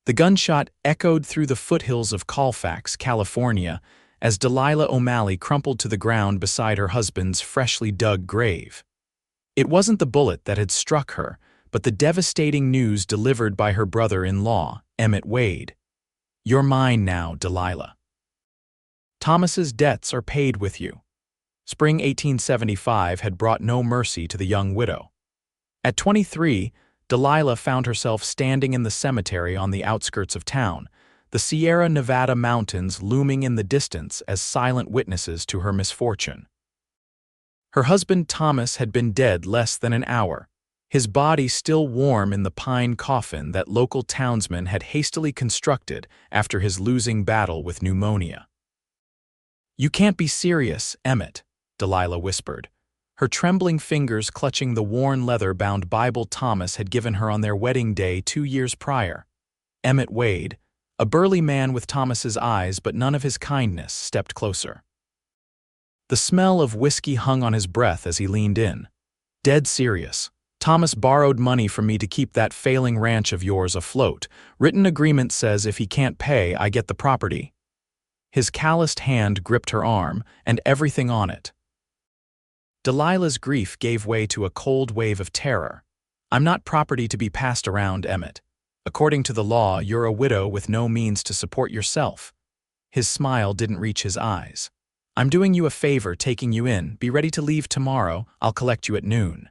The gunshot echoed through the foothills of Colfax, California, as Delilah O'Malley crumpled to the ground beside her husband's freshly dug grave. It wasn't the bullet that had struck her, but the devastating news delivered by her brother-in-law, Emmett Wade. "You're mine now, Delilah. Thomas's debts are paid with you." Spring 1875 had brought no mercy to the young widow. At 23, Delilah found herself standing in the cemetery on the outskirts of town, the Sierra Nevada mountains looming in the distance as silent witnesses to her misfortune. Her husband Thomas had been dead less than an hour, his body still warm in the pine coffin that local townsmen had hastily constructed after his losing battle with pneumonia. "You can't be serious, Emmett," Delilah whispered, her trembling fingers clutching the worn leather-bound Bible Thomas had given her on their wedding day 2 years prior. Emmett Wade, a burly man with Thomas's eyes but none of his kindness, stepped closer. The smell of whiskey hung on his breath as he leaned in. "Dead serious. Thomas borrowed money from me to keep that failing ranch of yours afloat. Written agreement says if he can't pay, I get the property." His calloused hand gripped her arm, and everything on it. Delilah's grief gave way to a cold wave of terror. "I'm not property to be passed around, Emmett. According to the law, you're a widow with no means to support yourself." His smile didn't reach his eyes. "I'm doing you a favor taking you in. Be ready to leave tomorrow. I'll collect you at noon."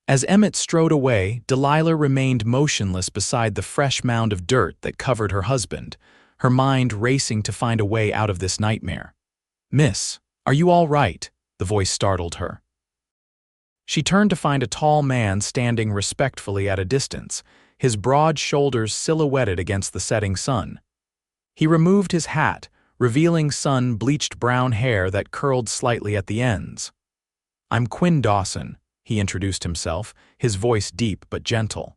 As Emmett strode away, Delilah remained motionless beside the fresh mound of dirt that covered her husband, her mind racing to find a way out of this nightmare. "Miss, are you all right?" The voice startled her. She turned to find a tall man standing respectfully at a distance, his broad shoulders silhouetted against the setting sun. He removed his hat, revealing sun-bleached brown hair that curled slightly at the ends. "I'm Quinn Dawson," he introduced himself, his voice deep but gentle.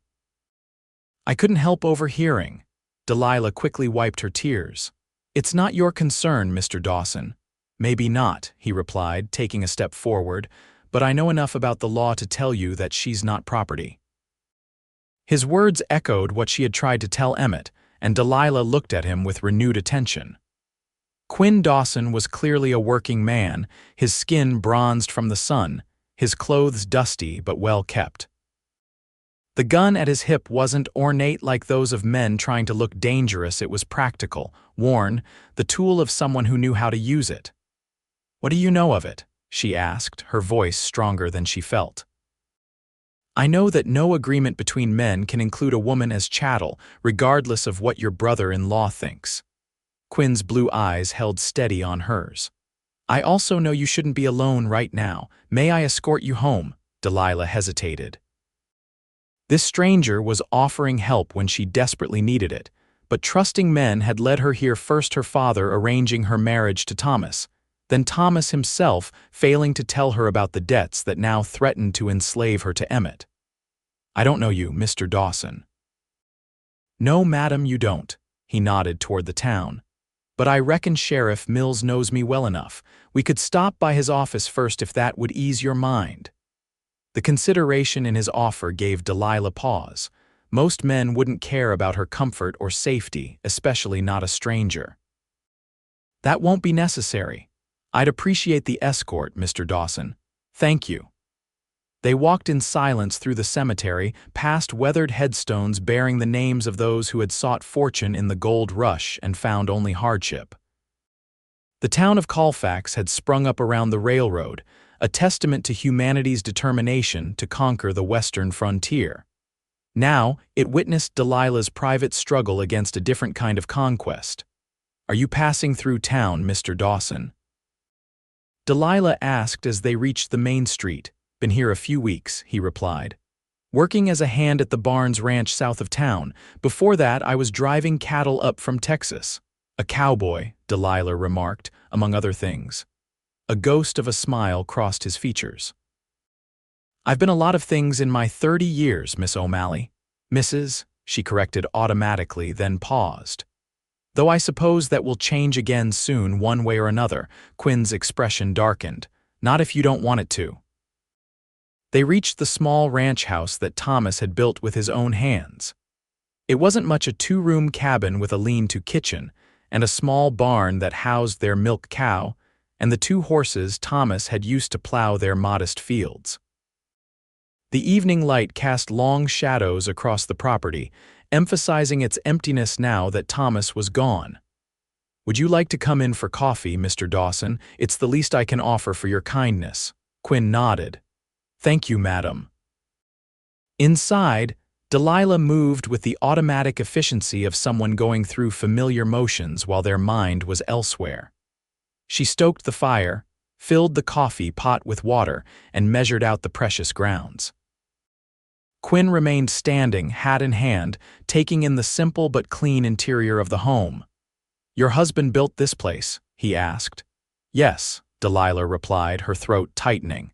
"I couldn't help overhearing." Delilah quickly wiped her tears. "It's not your concern, Mr. Dawson." "Maybe not," he replied, taking a step forward, "but I know enough about the law to tell you that she's not property." His words echoed what she had tried to tell Emmett, and Delilah looked at him with renewed attention. Quinn Dawson was clearly a working man, his skin bronzed from the sun, his clothes dusty but well kept. The gun at his hip wasn't ornate like those of men trying to look dangerous. It was practical, worn, the tool of someone who knew how to use it. "What do you know of it?" she asked, her voice stronger than she felt. "I know that no agreement between men can include a woman as chattel, regardless of what your brother-in-law thinks." Quinn's blue eyes held steady on hers. "I also know you shouldn't be alone right now. May I escort you home?" Delilah hesitated. This stranger was offering help when she desperately needed it, but trusting men had led her here, first her father arranging her marriage to Thomas, then Thomas himself failing to tell her about the debts that now threatened to enslave her to Emmett. "I don't know you, Mr. Dawson." "No, madam, you don't," he nodded toward the town. "But I reckon Sheriff Mills knows me well enough. We could stop by his office first if that would ease your mind." The consideration in his offer gave Delilah pause. Most men wouldn't care about her comfort or safety, especially not a stranger. "That won't be necessary. I'd appreciate the escort, Mr. Dawson. Thank you." They walked in silence through the cemetery, past weathered headstones bearing the names of those who had sought fortune in the gold rush and found only hardship. The town of Colfax had sprung up around the railroad, a testament to humanity's determination to conquer the western frontier. Now, it witnessed Delilah's private struggle against a different kind of conquest. "Are you passing through town, Mr. Dawson?" Delilah asked as they reached the main street. "Been here a few weeks," he replied. "Working as a hand at the Barnes Ranch south of town. Before that, I was driving cattle up from Texas." "A cowboy," Delilah remarked, among other things. A ghost of a smile crossed his features. "I've been a lot of things in my 30 years, Miss O'Malley." "Mrs.," she corrected automatically, then paused. "Though I suppose that will change again soon, one way or another." Quinn's expression darkened. "Not if you don't want it to." They reached the small ranch house that Thomas had built with his own hands. It wasn't much a two-room cabin with a lean-to kitchen, and a small barn that housed their milk cow, and the two horses Thomas had used to plow their modest fields. The evening light cast long shadows across the property, emphasizing its emptiness now that Thomas was gone. "Would you like to come in for coffee, Mr. Dawson? It's the least I can offer for your kindness." Quinn nodded. "Thank you, madam." Inside, Delilah moved with the automatic efficiency of someone going through familiar motions while their mind was elsewhere. She stoked the fire, filled the coffee pot with water, and measured out the precious grounds. Quinn remained standing, hat in hand, taking in the simple but clean interior of the home. "Your husband built this place?" he asked. "Yes," Delilah replied, her throat tightening.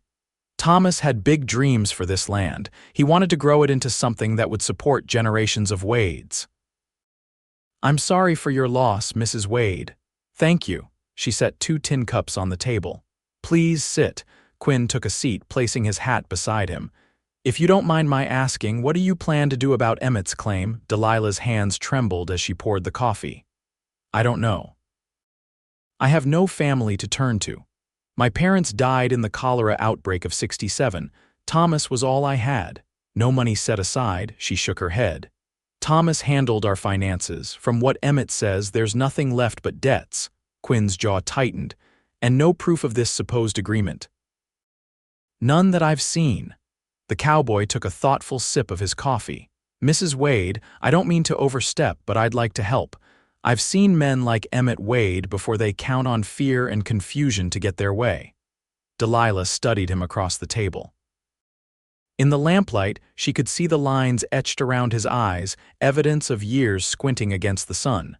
Thomas had big dreams for this land. He wanted to grow it into something that would support generations of Wades. "I'm sorry for your loss, Mrs. Wade." "Thank you." She set 2 tin cups on the table. "Please sit." Quinn took a seat, placing his hat beside him. "If you don't mind my asking, what do you plan to do about Emmett's claim?" Delilah's hands trembled as she poured the coffee. "I don't know. I have no family to turn to. My parents died in the cholera outbreak of '67. Thomas was all I had. No money set aside." She shook her head. "Thomas handled our finances. From what Emmett says, there's nothing left but debts." Quinn's jaw tightened. "And no proof of this supposed agreement." "None that I've seen." The cowboy took a thoughtful sip of his coffee. "Mrs. Wade, I don't mean to overstep, but I'd like to help. I've seen men like Emmett Wade before they count on fear and confusion to get their way." Delilah studied him across the table. In the lamplight, she could see the lines etched around his eyes, evidence of years squinting against the sun.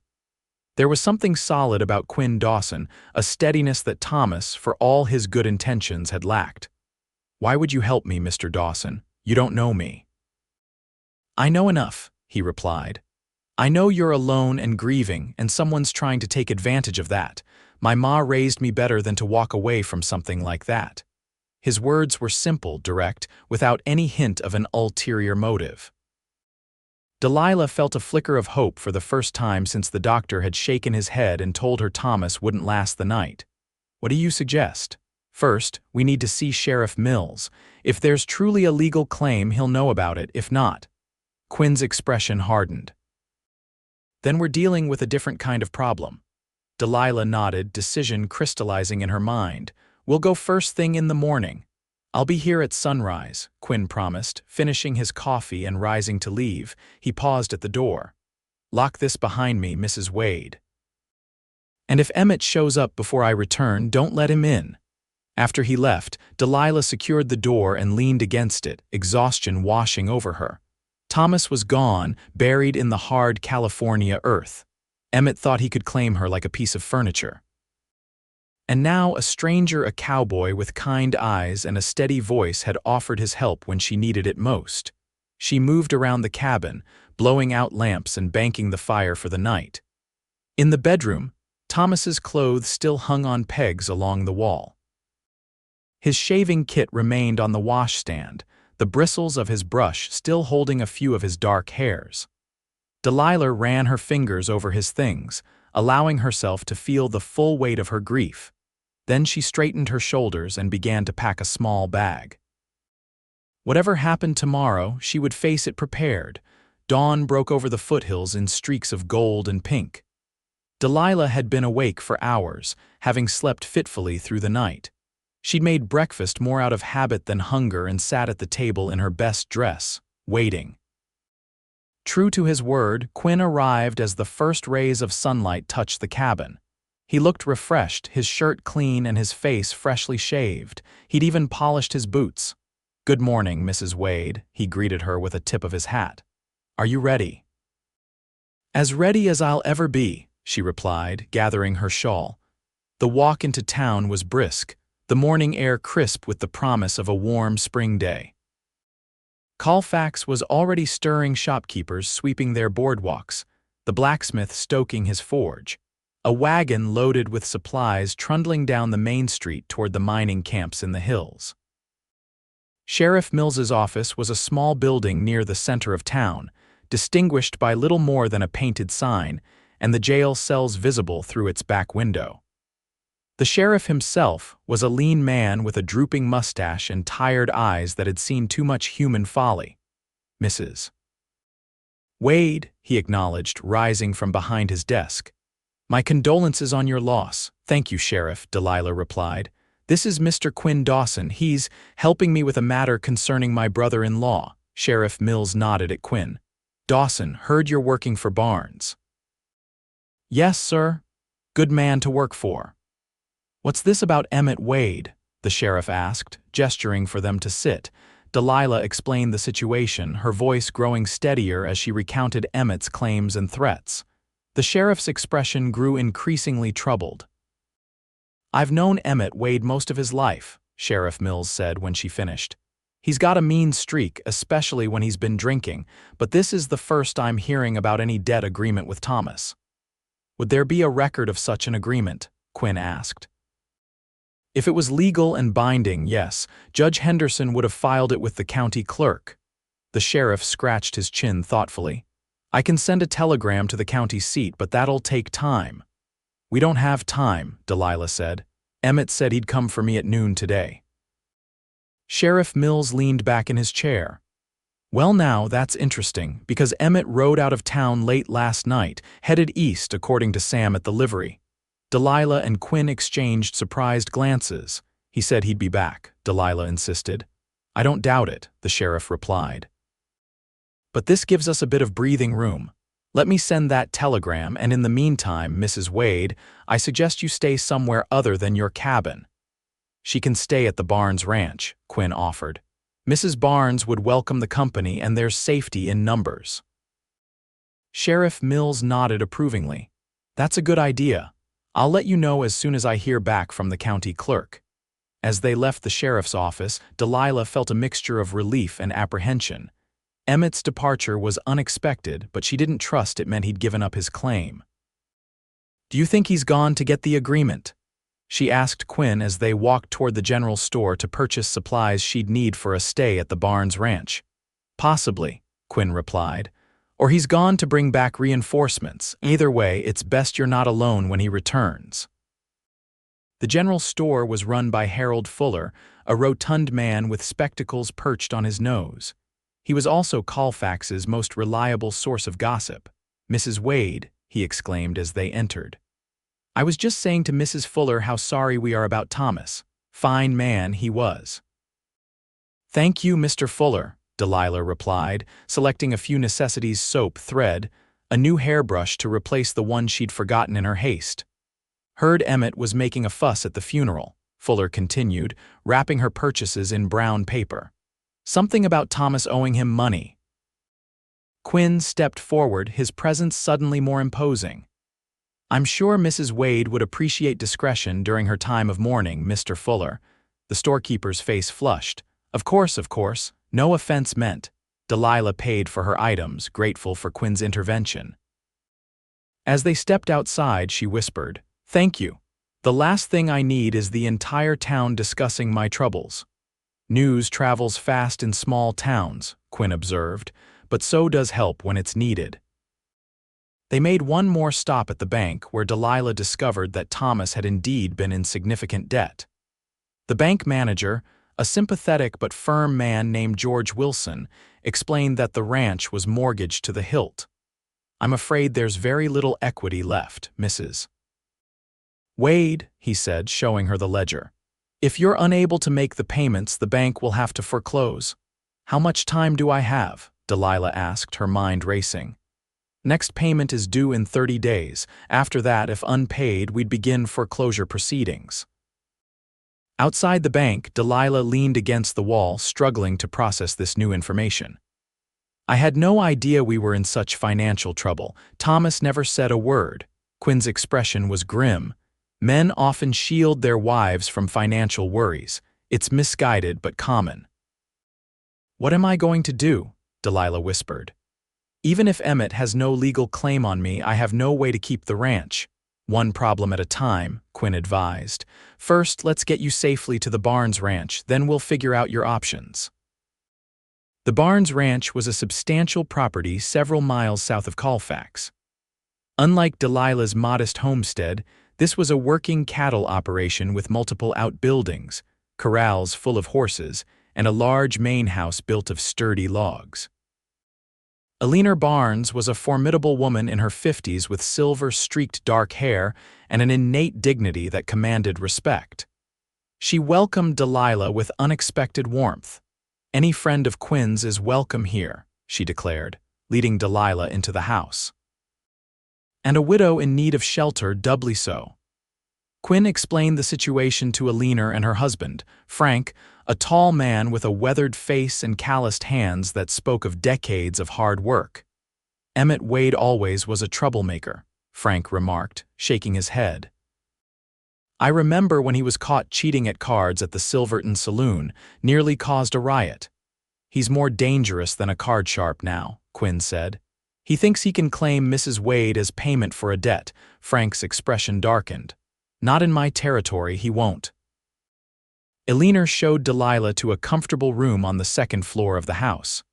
There was something solid about Quinn Dawson, a steadiness that Thomas, for all his good intentions, had lacked. "Why would you help me, Mr. Dawson? You don't know me." "I know enough," he replied. "I know you're alone and grieving, and someone's trying to take advantage of that. My ma raised me better than to walk away from something like that." His words were simple, direct, without any hint of an ulterior motive. Delilah felt a flicker of hope for the first time since the doctor had shaken his head and told her Thomas wouldn't last the night. "What do you suggest?" "First, we need to see Sheriff Mills. If there's truly a legal claim, he'll know about it. If not..." Quinn's expression hardened. "Then we're dealing with a different kind of problem." Delilah nodded, decision crystallizing in her mind. "We'll go first thing in the morning." "I'll be here at sunrise," Quinn promised, finishing his coffee and rising to leave. He paused at the door. "Lock this behind me, Mrs. Wade. And if Emmett shows up before I return, don't let him in." After he left, Delilah secured the door and leaned against it, exhaustion washing over her. Thomas was gone, buried in the hard California earth. Emmett thought he could claim her like a piece of furniture. And now a stranger, a cowboy with kind eyes and a steady voice, had offered his help when she needed it most. She moved around the cabin, blowing out lamps and banking the fire for the night. In the bedroom, Thomas's clothes still hung on pegs along the wall. His shaving kit remained on the washstand, the bristles of his brush still holding a few of his dark hairs. Delilah ran her fingers over his things, allowing herself to feel the full weight of her grief. Then she straightened her shoulders and began to pack a small bag. Whatever happened tomorrow, she would face it prepared. Dawn broke over the foothills in streaks of gold and pink. Delilah had been awake for hours, having slept fitfully through the night. She'd made breakfast more out of habit than hunger and sat at the table in her best dress, waiting. True to his word, Quinn arrived as the first rays of sunlight touched the cabin. He looked refreshed, his shirt clean and his face freshly shaved. He'd even polished his boots. "Good morning, Mrs. Wade," he greeted her with a tip of his hat. "Are you ready?" "As ready as I'll ever be," she replied, gathering her shawl. The walk into town was brisk, the morning air crisp with the promise of a warm spring day. Colfax was already stirring, shopkeepers sweeping their boardwalks, the blacksmith stoking his forge. A wagon loaded with supplies trundling down the main street toward the mining camps in the hills. Sheriff Mills's office was a small building near the center of town, distinguished by little more than a painted sign, and the jail cells visible through its back window. The sheriff himself was a lean man with a drooping mustache and tired eyes that had seen too much human folly. Mrs. Wade, he acknowledged, rising from behind his desk. My condolences on your loss. Thank you, Sheriff, Delilah replied. This is Mr. Quinn Dawson. He's helping me with a matter concerning my brother-in-law. Sheriff Mills nodded at Quinn. Dawson, heard you're working for Barnes. Yes, sir. Good man to work for. What's this about Emmett Wade? The sheriff asked, gesturing for them to sit. Delilah explained the situation, her voice growing steadier as she recounted Emmett's claims and threats. The sheriff's expression grew increasingly troubled. I've known Emmett Wade most of his life, Sheriff Mills said when she finished. He's got a mean streak, especially when he's been drinking, but this is the first I'm hearing about any debt agreement with Thomas. Would there be a record of such an agreement? Quinn asked. If it was legal and binding, yes, Judge Henderson would have filed it with the county clerk. The sheriff scratched his chin thoughtfully. I can send a telegram to the county seat, but that'll take time. We don't have time, Delilah said. Emmett said he'd come for me at noon today. Sheriff Mills leaned back in his chair. Well now, that's interesting, because Emmett rode out of town late last night, headed east according to Sam at the livery. Delilah and Quinn exchanged surprised glances. He said he'd be back, Delilah insisted. I don't doubt it, the sheriff replied. But this gives us a bit of breathing room. Let me send that telegram, and in the meantime, Mrs. Wade, I suggest you stay somewhere other than your cabin. She can stay at the Barnes Ranch, Quinn offered. Mrs. Barnes would welcome the company, and there's safety in numbers. Sheriff Mills nodded approvingly. That's a good idea. I'll let you know as soon as I hear back from the county clerk. As they left the sheriff's office, Delilah felt a mixture of relief and apprehension. Emmett's departure was unexpected, but she didn't trust it meant he'd given up his claim. Do you think he's gone to get the agreement? She asked Quinn as they walked toward the general store to purchase supplies she'd need for a stay at the Barnes Ranch. Possibly, Quinn replied. Or he's gone to bring back reinforcements. Either way, it's best you're not alone when he returns. The general store was run by Harold Fuller, a rotund man with spectacles perched on his nose. He was also Colfax's most reliable source of gossip. Mrs. Wade, he exclaimed as they entered. I was just saying to Mrs. Fuller how sorry we are about Thomas. Fine man he was. Thank you, Mr. Fuller, Delilah replied, selecting a few necessities: soap, thread, a new hairbrush to replace the one she'd forgotten in her haste. Heard Emmett was making a fuss at the funeral, Fuller continued, wrapping her purchases in brown paper. Something about Thomas owing him money. Quinn stepped forward, his presence suddenly more imposing. I'm sure Mrs. Wade would appreciate discretion during her time of mourning, Mr. Fuller. The storekeeper's face flushed. Of course, no offense meant. Delilah paid for her items, grateful for Quinn's intervention. As they stepped outside, she whispered, Thank you. The last thing I need is the entire town discussing my troubles. News travels fast in small towns, Quinn observed, but so does help when it's needed. They made one more stop at the bank, where Delilah discovered that Thomas had indeed been in significant debt. The bank manager, a sympathetic but firm man named George Wilson, explained that the ranch was mortgaged to the hilt. I'm afraid there's very little equity left, Mrs. Wade, he said, showing her the ledger. If you're unable to make the payments, the bank will have to foreclose. How much time do I have? Delilah asked, her mind racing. Next payment is due in 30 days. After that, if unpaid, we'd begin foreclosure proceedings. Outside the bank, Delilah leaned against the wall, struggling to process this new information. I had no idea we were in such financial trouble. Thomas never said a word. Quinn's expression was grim. Men often shield their wives from financial worries. It's misguided but common. What am I going to do? Delilah whispered. Even if Emmett has no legal claim on me, I have no way to keep the ranch. One problem at a time, Quinn advised. First, let's get you safely to the Barnes Ranch, then we'll figure out your options. The Barnes Ranch was a substantial property several miles south of Colfax. Unlike Delilah's modest homestead, this was a working cattle operation with multiple outbuildings, corrals full of horses, and a large main house built of sturdy logs. Eleanor Barnes was a formidable woman in her 50s with silver-streaked dark hair and an innate dignity that commanded respect. She welcomed Delilah with unexpected warmth. "Any friend of Quinn's is welcome here," she declared, leading Delilah into the house. "And a widow in need of shelter doubly so." Quinn explained the situation to Eleanor and her husband, Frank, a tall man with a weathered face and calloused hands that spoke of decades of hard work. "Emmett Wade always was a troublemaker," Frank remarked, shaking his head. "I remember when he was caught cheating at cards at the Silverton Saloon, nearly caused a riot. He's more dangerous than a card sharp now," Quinn said. "He thinks he can claim Mrs. Wade as payment for a debt." Frank's expression darkened. "Not in my territory, he won't." Eleanor showed Delilah to a comfortable room on the second floor of the house.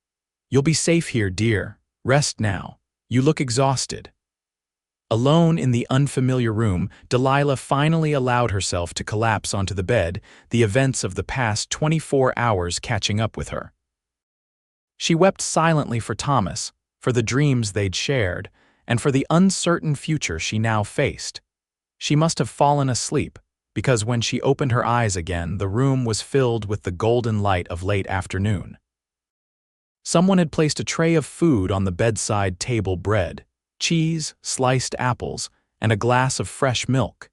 "You'll be safe here, dear. Rest now. You look exhausted." Alone in the unfamiliar room, Delilah finally allowed herself to collapse onto the bed, the events of the past 24 hours catching up with her. She wept silently for Thomas, for the dreams they'd shared, and for the uncertain future she now faced. She must have fallen asleep, because when she opened her eyes again, the room was filled with the golden light of late afternoon. Someone had placed a tray of food on the bedside table: bread, cheese, sliced apples, and a glass of fresh milk.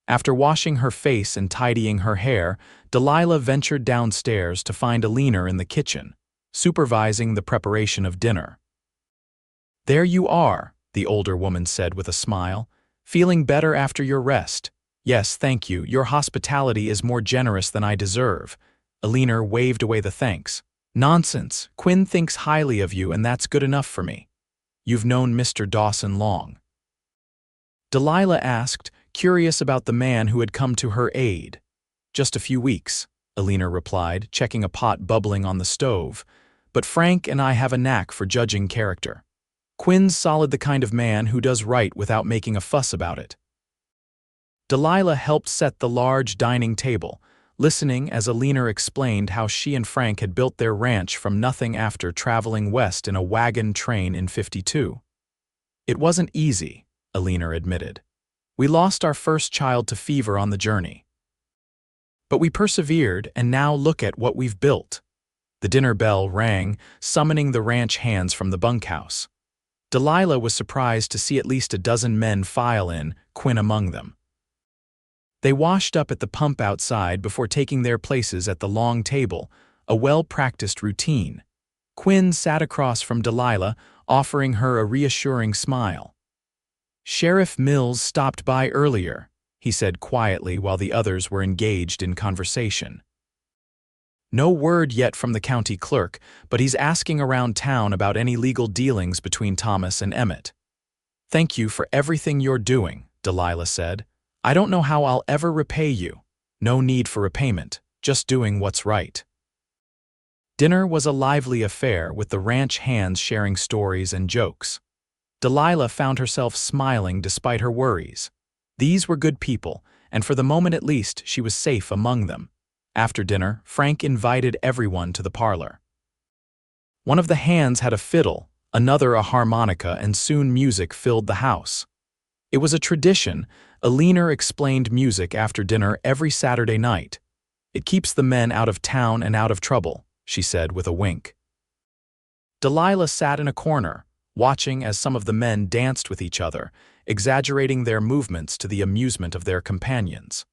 After washing her face and tidying her hair, Delilah ventured downstairs to find Eleanor in the kitchen, supervising the preparation of dinner. "There you are," the older woman said with a smile. "Feeling better after your rest?" "Yes, thank you. Your hospitality is more generous than I deserve." Eleanor waved away the thanks. "Nonsense. Quinn thinks highly of you, and that's good enough for me. You've known Mr. Dawson long?" Delilah asked, curious about the man who had come to her aid. "Just a few weeks," Eleanor replied, checking a pot bubbling on the stove. "But Frank and I have a knack for judging character. Quinn's solid, the kind of man who does right without making a fuss about it." Delilah helped set the large dining table, listening as Eleanor explained how she and Frank had built their ranch from nothing after traveling west in a wagon train in '52. "It wasn't easy," Eleanor admitted. "We lost our first child to fever on the journey. But we persevered, and now look at what we've built." The dinner bell rang, summoning the ranch hands from the bunkhouse. Delilah was surprised to see at least a dozen men file in, Quinn among them. They washed up at the pump outside before taking their places at the long table, a well-practiced routine. Quinn sat across from Delilah, offering her a reassuring smile. "Sheriff Mills stopped by earlier," he said quietly while the others were engaged in conversation. "No word yet from the county clerk, but he's asking around town about any legal dealings between Thomas and Emmett." "Thank you for everything you're doing," Delilah said. "I don't know how I'll ever repay you. No need for repayment, just doing what's right." Dinner was a lively affair, with the ranch hands sharing stories and jokes. Delilah found herself smiling despite her worries. These were good people, and for the moment at least, she was safe among them. After dinner, Frank invited everyone to the parlor. One of the hands had a fiddle, another a harmonica, and soon music filled the house. It was a tradition. Eleanor explained music after dinner every Saturday night. "It keeps the men out of town and out of trouble," she said with a wink. Delilah sat in a corner, watching as some of the men danced with each other, exaggerating their movements to the amusement of their companions.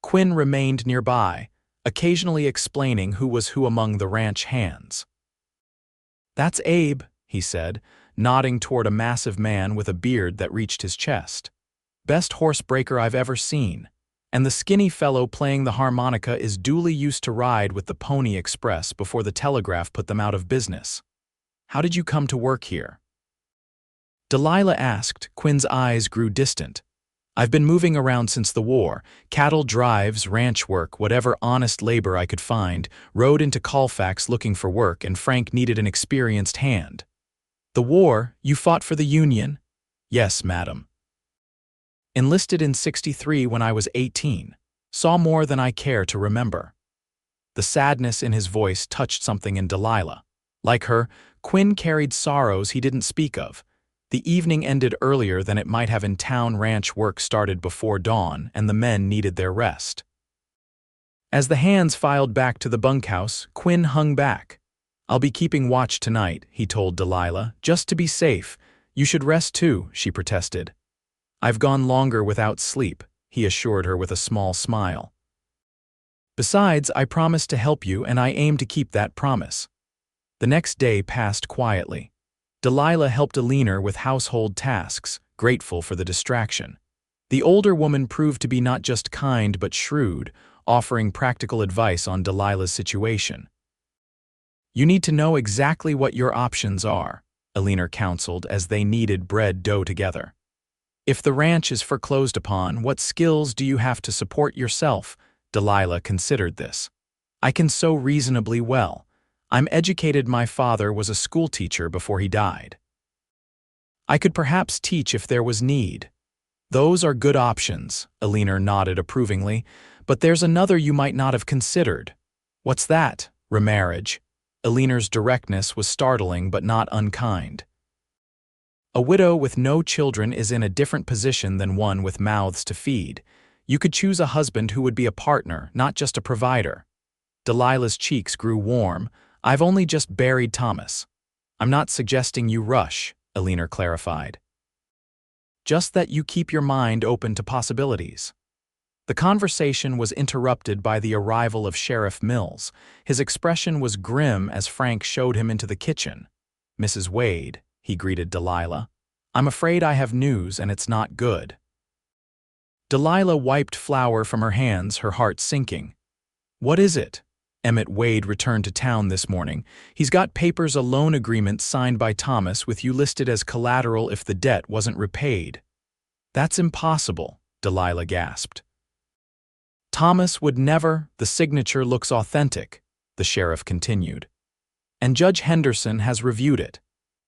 Quinn remained nearby, occasionally explaining who was who among the ranch hands. "That's Abe," he said, nodding toward a massive man with a beard that reached his chest. "Best horse breaker I've ever seen. And the skinny fellow playing the harmonica is duly used to ride with the Pony Express before the telegraph put them out of business. How did you come to work here?" Delilah asked. Quinn's eyes grew distant. I've been moving around since the war, cattle drives, ranch work, whatever honest labor I could find, rode into Colfax looking for work, and Frank needed an experienced hand. The war? You fought for the Union? Yes, madam. Enlisted in '63 when I was 18. Saw more than I care to remember. The sadness in his voice touched something in Delilah. Like her, Quinn carried sorrows he didn't speak of. The evening ended earlier than it might have in town. Ranch work started before dawn, and the men needed their rest. As the hands filed back to the bunkhouse, Quinn hung back. I'll be keeping watch tonight, he told Delilah, just to be safe. You should rest too, she protested. I've gone longer without sleep, he assured her with a small smile. Besides, I promised to help you, and I aim to keep that promise. The next day passed quietly. Delilah helped Alina with household tasks, grateful for the distraction. The older woman proved to be not just kind but shrewd, offering practical advice on Delilah's situation. You need to know exactly what your options are, Alina counseled as they kneaded bread dough together. If the ranch is foreclosed upon, what skills do you have to support yourself? Delilah considered this. I can sew reasonably well. I'm educated. My father was a schoolteacher before he died. I could perhaps teach if there was need. Those are good options, Alina nodded approvingly, but there's another you might not have considered. What's that? Remarriage. Alina's directness was startling but not unkind. A widow with no children is in a different position than one with mouths to feed. You could choose a husband who would be a partner, not just a provider. Delilah's cheeks grew warm. I've only just buried Thomas. I'm not suggesting you rush, Alina clarified. Just that you keep your mind open to possibilities. The conversation was interrupted by the arrival of Sheriff Mills. His expression was grim as Frank showed him into the kitchen. Mrs. Wade, he greeted Delilah. I'm afraid I have news, and it's not good. Delilah wiped flour from her hands, her heart sinking. What is it? Emmett Wade returned to town this morning. He's got papers, a loan agreement signed by Thomas with you listed as collateral if the debt wasn't repaid. That's impossible, Delilah gasped. Thomas would never. The signature looks authentic, the sheriff continued. And Judge Henderson has reviewed it.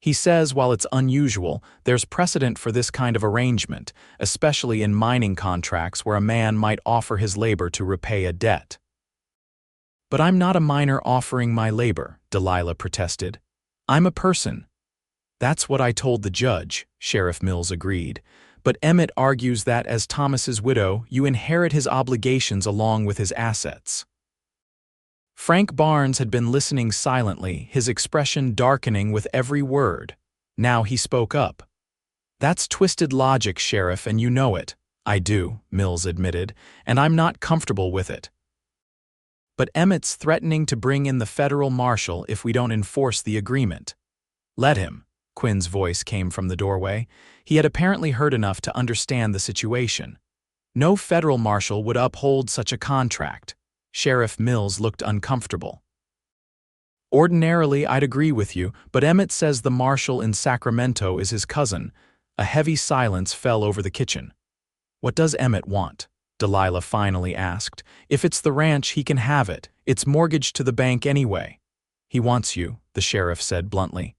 He says while it's unusual, there's precedent for this kind of arrangement, especially in mining contracts where a man might offer his labor to repay a debt. But I'm not a miner offering my labor, Delilah protested. I'm a person. That's what I told the judge, Sheriff Mills agreed. But Emmett argues that as Thomas's widow, you inherit his obligations along with his assets. Frank Barnes had been listening silently, his expression darkening with every word. Now he spoke up. That's twisted logic, Sheriff, and you know it. I do, Mills admitted, and I'm not comfortable with it. But Emmett's threatening to bring in the federal marshal if we don't enforce the agreement. Let him, Quinn's voice came from the doorway. He had apparently heard enough to understand the situation. No federal marshal would uphold such a contract. Sheriff Mills looked uncomfortable. Ordinarily, I'd agree with you, but Emmett says the marshal in Sacramento is his cousin. A heavy silence fell over the kitchen. What does Emmett want? Delilah finally asked. If it's the ranch, he can have it. It's mortgaged to the bank anyway. He wants you, the sheriff said bluntly.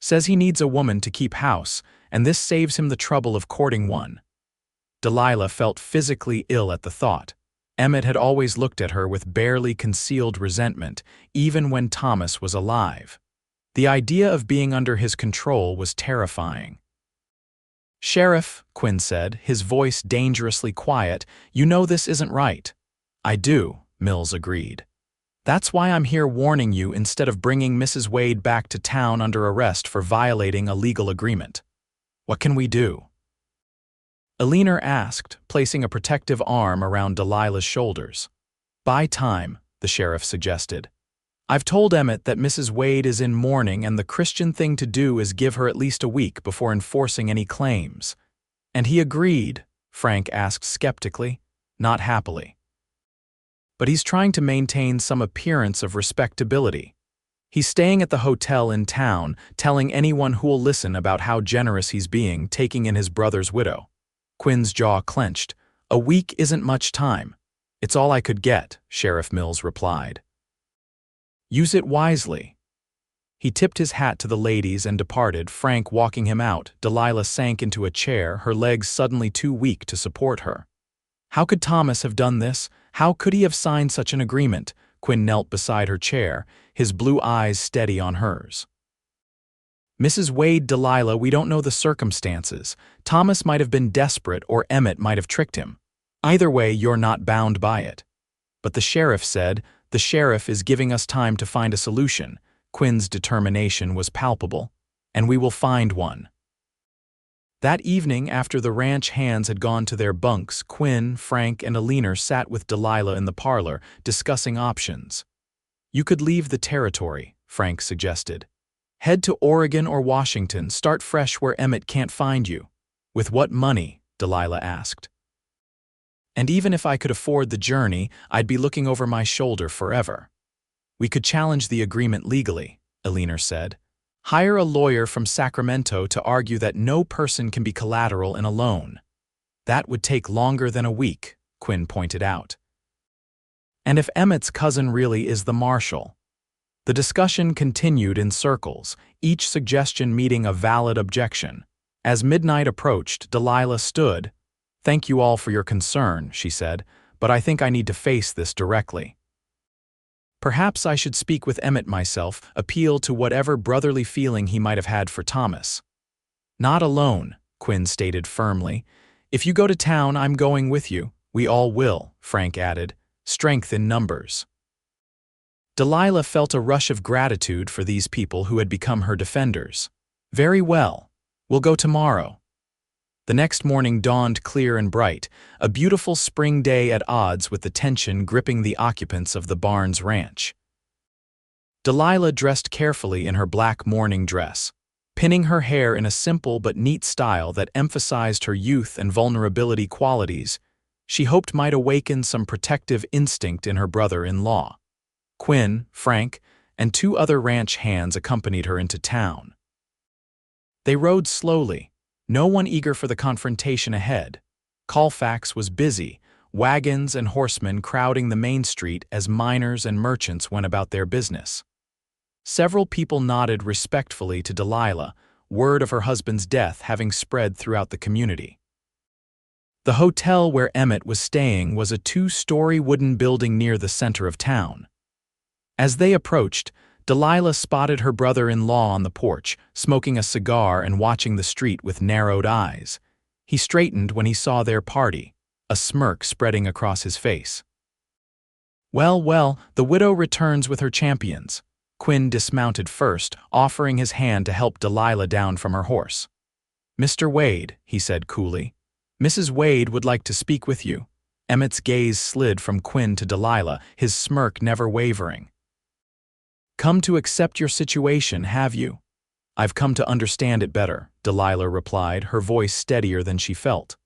Says he needs a woman to keep house, and this saves him the trouble of courting one. Delilah felt physically ill at the thought. Emmett had always looked at her with barely concealed resentment, even when Thomas was alive. The idea of being under his control was terrifying. Sheriff, Quinn said, his voice dangerously quiet, you know this isn't right. I do, Mills agreed. That's why I'm here warning you instead of bringing Mrs. Wade back to town under arrest for violating a legal agreement. What can we do? Alina asked, placing a protective arm around Delilah's shoulders. Buy time, the sheriff suggested. I've told Emmett that Mrs. Wade is in mourning and the Christian thing to do is give her at least a week before enforcing any claims. And he agreed, Frank asked skeptically, not happily. But he's trying to maintain some appearance of respectability. He's staying at the hotel in town, telling anyone who'll listen about how generous he's being, taking in his brother's widow. Quinn's jaw clenched. "A week isn't much time. It's all I could get," Sheriff Mills replied. "Use it wisely." He tipped his hat to the ladies and departed, Frank walking him out. Delilah sank into a chair, her legs suddenly too weak to support her. How could Thomas have done this? How could he have signed such an agreement? Quinn knelt beside her chair, his blue eyes steady on hers. "Mrs. Wade, Delilah, we don't know the circumstances. Thomas might have been desperate or Emmett might have tricked him. Either way, you're not bound by it." But the sheriff said, "The sheriff is giving us time to find a solution." Quinn's determination was palpable. "And we will find one." That evening, after the ranch hands had gone to their bunks, Quinn, Frank, and Alina sat with Delilah in the parlor, discussing options. "You could leave the territory," Frank suggested. "Head to Oregon or Washington, start fresh where Emmett can't find you." "With what money?" Delilah asked. "And even if I could afford the journey, I'd be looking over my shoulder forever." "We could challenge the agreement legally," Alina said. "Hire a lawyer from Sacramento to argue that no person can be collateral in a loan." "That would take longer than a week," Quinn pointed out. "And if Emmett's cousin really is the marshal?" The discussion continued in circles, each suggestion meeting a valid objection. As midnight approached, Delilah stood. "Thank you all for your concern," she said, "but I think I need to face this directly. Perhaps I should speak with Emmett myself, appeal to whatever brotherly feeling he might have had for Thomas." "Not alone," Quinn stated firmly. "If you go to town, I'm going with you." "We all will," Frank added. "Strength in numbers." Delilah felt a rush of gratitude for these people who had become her defenders. "Very well. We'll go tomorrow." The next morning dawned clear and bright, a beautiful spring day at odds with the tension gripping the occupants of the Barnes ranch. Delilah dressed carefully in her black morning dress, pinning her hair in a simple but neat style that emphasized her youth and vulnerability qualities she hoped might awaken some protective instinct in her brother-in-law. Quinn, Frank, and 2 other ranch hands accompanied her into town. They rode slowly, no one eager for the confrontation ahead. Colfax was busy, wagons and horsemen crowding the main street as miners and merchants went about their business. Several people nodded respectfully to Delilah, word of her husband's death having spread throughout the community. The hotel where Emmett was staying was a 2-story wooden building near the center of town. As they approached, Delilah spotted her brother-in-law on the porch, smoking a cigar and watching the street with narrowed eyes. He straightened when he saw their party, a smirk spreading across his face. "Well, well, the widow returns with her champions." Quinn dismounted first, offering his hand to help Delilah down from her horse. "Mr. Wade," he said coolly, "Mrs. Wade would like to speak with you." Emmett's gaze slid from Quinn to Delilah, his smirk never wavering. "Come to accept your situation, have you?" "I've come to understand it better," Delilah replied, her voice steadier than she felt.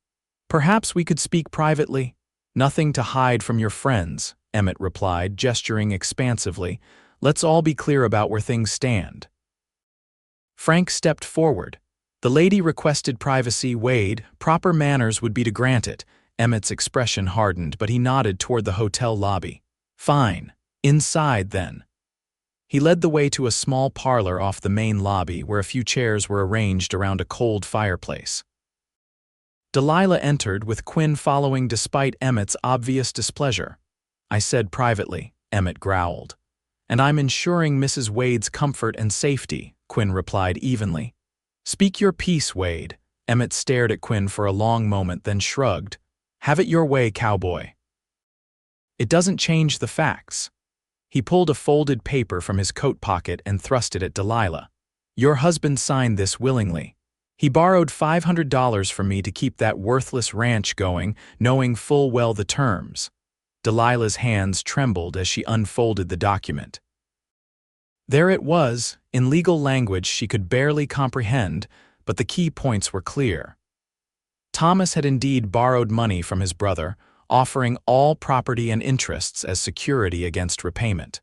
"Perhaps we could speak privately?" "Nothing to hide from your friends," Emmett replied, gesturing expansively. "Let's all be clear about where things stand." Frank stepped forward. "The lady requested privacy, Wade. Proper manners would be to grant it." Emmett's expression hardened, but he nodded toward the hotel lobby. "Fine. Inside, then." He led the way to a small parlor off the main lobby where a few chairs were arranged around a cold fireplace. Delilah entered, with Quinn following despite Emmett's obvious displeasure. "I said privately," Emmett growled. "And I'm ensuring Mrs. Wade's comfort and safety," Quinn replied evenly. "Speak your piece, Wade." Emmett stared at Quinn for a long moment, then shrugged. "Have it your way, Cowboy." "It doesn't change the facts." He pulled a folded paper from his coat pocket and thrust it at Delilah. "Your husband signed this willingly. He borrowed $500 from me to keep that worthless ranch going, knowing full well the terms." Delilah's hands trembled as she unfolded the document. There it was, in legal language she could barely comprehend, but the key points were clear. Thomas had indeed borrowed money from his brother, offering all property and interests as security against repayment.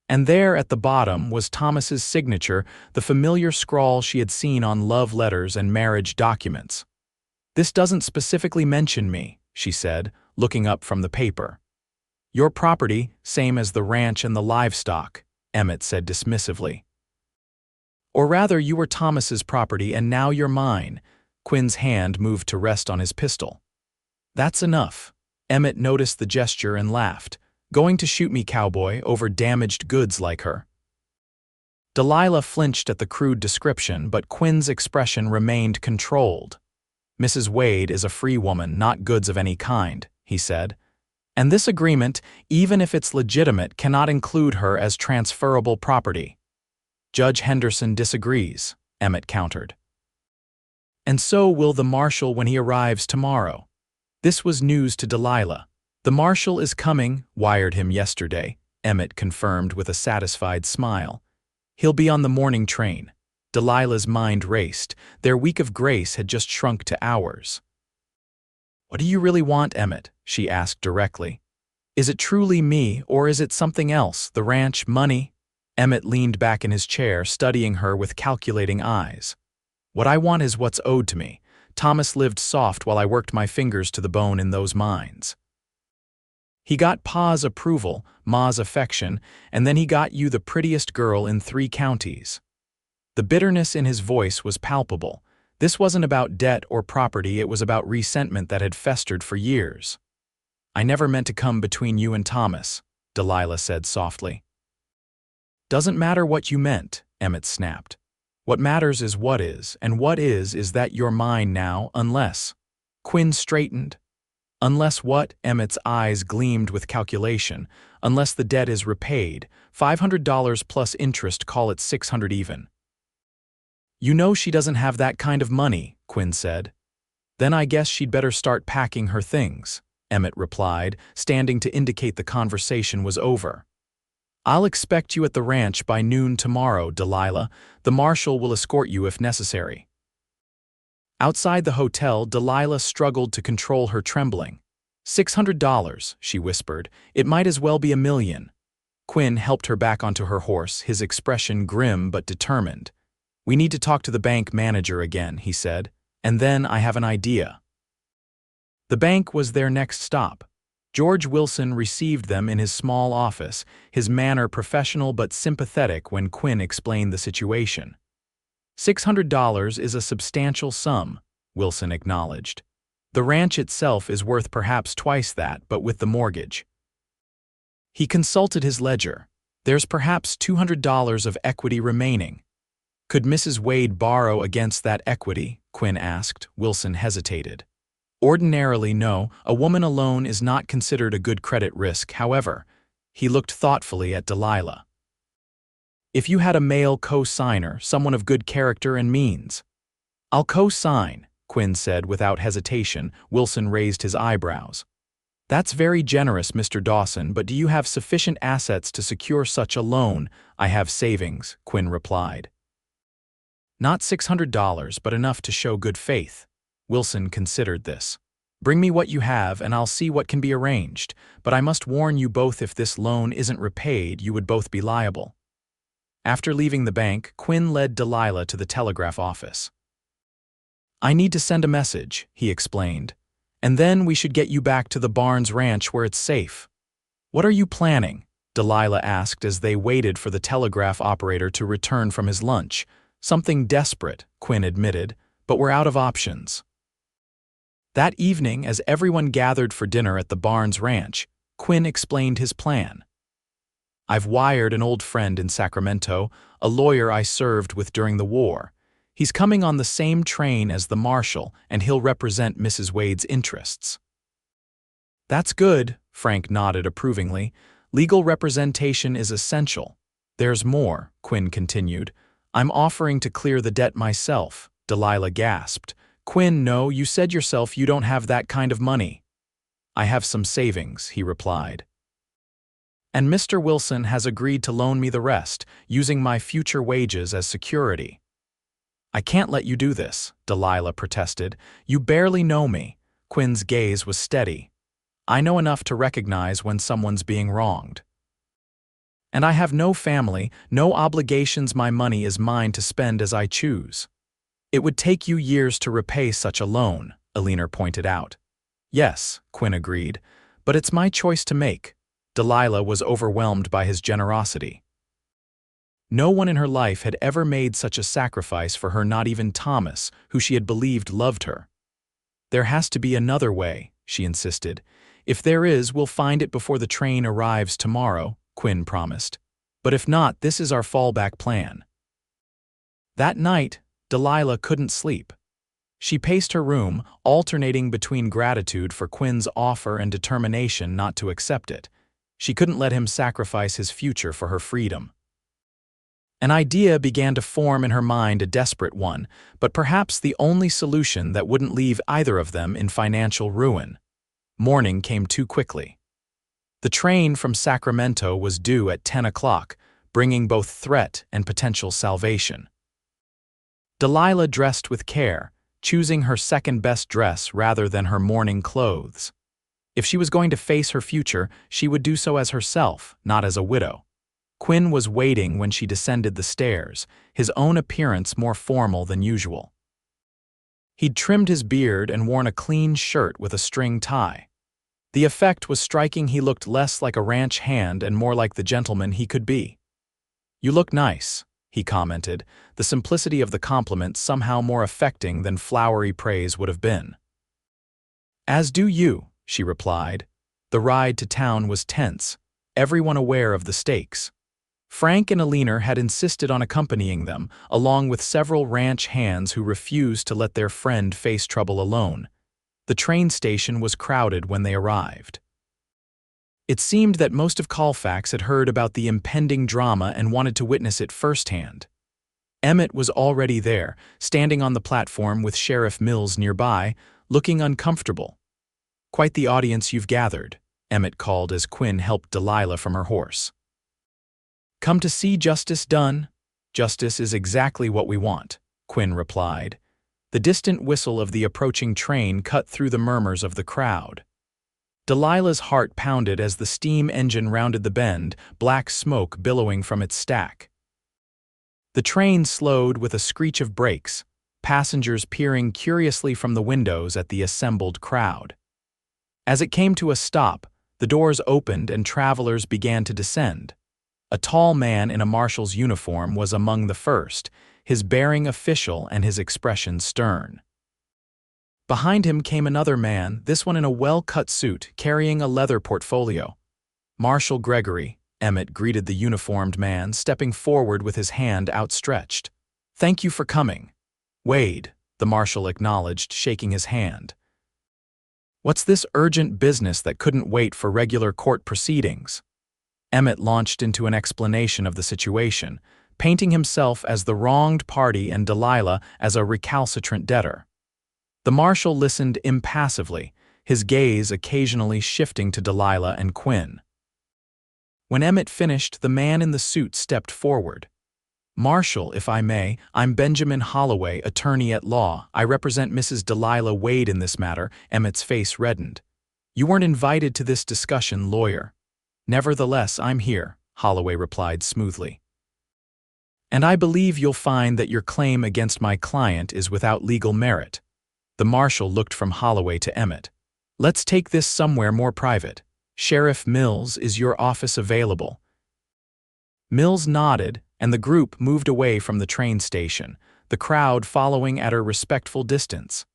And there at the bottom was Thomas's signature, the familiar scrawl she had seen on love letters and marriage documents. This doesn't specifically mention me, she said, looking up from the paper. Your property, same as the ranch and the livestock, Emmett said dismissively. Or rather, you were Thomas's property and now you're mine. Quinn's hand moved to rest on his pistol. That's enough. Emmett noticed the gesture and laughed. Going to shoot me, cowboy, over damaged goods like her. Delilah flinched at the crude description, but Quinn's expression remained controlled. Mrs. Wade is a free woman, not goods of any kind, he said. And this agreement, even if it's legitimate, cannot include her as transferable property. Judge Henderson disagrees, Emmett countered. And so will the marshal when he arrives tomorrow. This was news to Delilah. The marshal is coming, wired him yesterday, Emmett confirmed with a satisfied smile. He'll be on the morning train. Delilah's mind raced. Their week of grace had just shrunk to hours. What do you really want, Emmett? She asked directly. Is it truly me, or is it something else, the ranch, money? Emmett leaned back in his chair, studying her with calculating eyes. What I want is what's owed to me. Thomas lived soft while I worked my fingers to the bone in those mines. He got Pa's approval, Ma's affection, and then he got you the prettiest girl in 3 counties. The bitterness in his voice was palpable. This wasn't about debt or property, it was about resentment that had festered for years. I never meant to come between you and Thomas, Delilah said softly. Doesn't matter what you meant, Emmett snapped. What matters is what is, and what is that you're mine now, unless. Quinn straightened. Unless what? Emmett's eyes gleamed with calculation. Unless the debt is repaid, $500 plus interest, call it $600 even. You know she doesn't have that kind of money, Quinn said. Then I guess she'd better start packing her things, Emmett replied, standing to indicate the conversation was over. I'll expect you at the ranch by noon tomorrow, Delilah. The marshal will escort you if necessary. Outside the hotel, Delilah struggled to control her trembling. $600, she whispered. It might as well be $1 million. Quinn helped her back onto her horse, his expression grim but determined. We need to talk to the bank manager again, he said. And then I have an idea. The bank was their next stop. George Wilson received them in his small office, his manner professional but sympathetic when Quinn explained the situation. $600 is a substantial sum, Wilson acknowledged. The ranch itself is worth perhaps twice that, but with the mortgage. He consulted his ledger. There's perhaps $200 of equity remaining. Could Mrs. Wade borrow against that equity? Quinn asked. Wilson hesitated. Ordinarily, no. A woman alone is not considered a good credit risk, however. He looked thoughtfully at Delilah. If you had a male co-signer, someone of good character and means. I'll co-sign, Quinn said without hesitation. Wilson raised his eyebrows. That's very generous, Mr. Dawson, but do you have sufficient assets to secure such a loan? I have savings, Quinn replied. Not $600, but enough to show good faith. Wilson considered this. Bring me what you have and I'll see what can be arranged, but I must warn you both, if this loan isn't repaid, you would both be liable. After leaving the bank, Quinn led Delilah to the telegraph office. I need to send a message, he explained, and then we should get you back to the Barnes Ranch where it's safe. What are you planning? Delilah asked as they waited for the telegraph operator to return from his lunch. Something desperate, Quinn admitted, but we're out of options. That evening, as everyone gathered for dinner at the Barnes Ranch, Quinn explained his plan. I've wired an old friend in Sacramento, a lawyer I served with during the war. He's coming on the same train as the marshal, and he'll represent Mrs. Wade's interests. That's good, Frank nodded approvingly. Legal representation is essential. There's more, Quinn continued. I'm offering to clear the debt myself, Delilah gasped. Quinn, no, you said yourself you don't have that kind of money. I have some savings, he replied. And Mr. Wilson has agreed to loan me the rest, using my future wages as security. I can't let you do this, Delilah protested. You barely know me. Quinn's gaze was steady. I know enough to recognize when someone's being wronged. And I have no family, no obligations. My money is mine to spend as I choose. It would take you years to repay such a loan, Alina pointed out. Yes, Quinn agreed, but it's my choice to make. Delilah was overwhelmed by his generosity. No one in her life had ever made such a sacrifice for her, not even Thomas, who she had believed loved her. There has to be another way, she insisted. If there is, we'll find it before the train arrives tomorrow, Quinn promised. But if not, this is our fallback plan. That night, Delilah couldn't sleep. She paced her room, alternating between gratitude for Quinn's offer and determination not to accept it. She couldn't let him sacrifice his future for her freedom. An idea began to form in her mind, a desperate one, but perhaps the only solution that wouldn't leave either of them in financial ruin. Morning came too quickly. The train from Sacramento was due at 10 o'clock, bringing both threat and potential salvation. Delilah dressed with care, choosing her second-best dress rather than her morning clothes. If she was going to face her future, she would do so as herself, not as a widow. Quinn was waiting when she descended the stairs, his own appearance more formal than usual. He'd trimmed his beard and worn a clean shirt with a string tie. The effect was striking. He looked less like a ranch hand and more like the gentleman he could be. "You look nice," he commented, the simplicity of the compliment somehow more affecting than flowery praise would have been. "As do you," she replied. The ride to town was tense, everyone aware of the stakes. Frank and Alina had insisted on accompanying them, along with several ranch hands who refused to let their friend face trouble alone. The train station was crowded when they arrived. It seemed that most of Colfax had heard about the impending drama and wanted to witness it firsthand. Emmett was already there, standing on the platform with Sheriff Mills nearby, looking uncomfortable. "Quite the audience you've gathered," Emmett called as Quinn helped Delilah from her horse. "Come to see justice done?" "Justice is exactly what we want," Quinn replied. The distant whistle of the approaching train cut through the murmurs of the crowd. Delilah's heart pounded as the steam engine rounded the bend, black smoke billowing from its stack. The train slowed with a screech of brakes, passengers peering curiously from the windows at the assembled crowd. As it came to a stop, the doors opened and travelers began to descend. A tall man in a marshal's uniform was among the first, his bearing official and his expression stern. Behind him came another man, this one in a well-cut suit, carrying a leather portfolio. "Marshal Gregory," Emmett greeted the uniformed man, stepping forward with his hand outstretched. "Thank you for coming." "Wade," the marshal acknowledged, shaking his hand. "What's this urgent business that couldn't wait for regular court proceedings?" Emmett launched into an explanation of the situation, painting himself as the wronged party and Delilah as a recalcitrant debtor. The marshal listened impassively, his gaze occasionally shifting to Delilah and Quinn. When Emmett finished, the man in the suit stepped forward. "Marshal, if I may, I'm Benjamin Holloway, attorney at law. I represent Mrs. Delilah Wade in this matter." Emmett's face reddened. "You weren't invited to this discussion, lawyer." "Nevertheless, I'm here," Holloway replied smoothly. "And I believe you'll find that your claim against my client is without legal merit." The marshal looked from Holloway to Emmett. "Let's take this somewhere more private. Sheriff Mills, is your office available?" Mills nodded, and the group moved away from the train station, the crowd following at a respectful distance.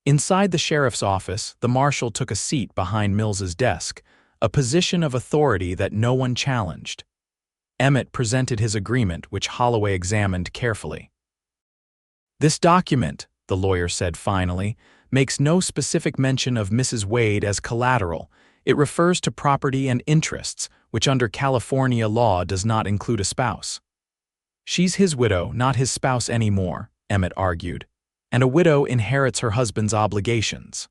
Inside the sheriff's office, the marshal took a seat behind Mills's desk, a position of authority that no one challenged. Emmett presented his agreement, which Holloway examined carefully. "This document," the lawyer said finally, "makes no specific mention of Mrs. Wade as collateral. It refers to property and interests, which under California law does not include a spouse." "She's his widow, not his spouse anymore," Emmett argued, "and a widow inherits her husband's obligations."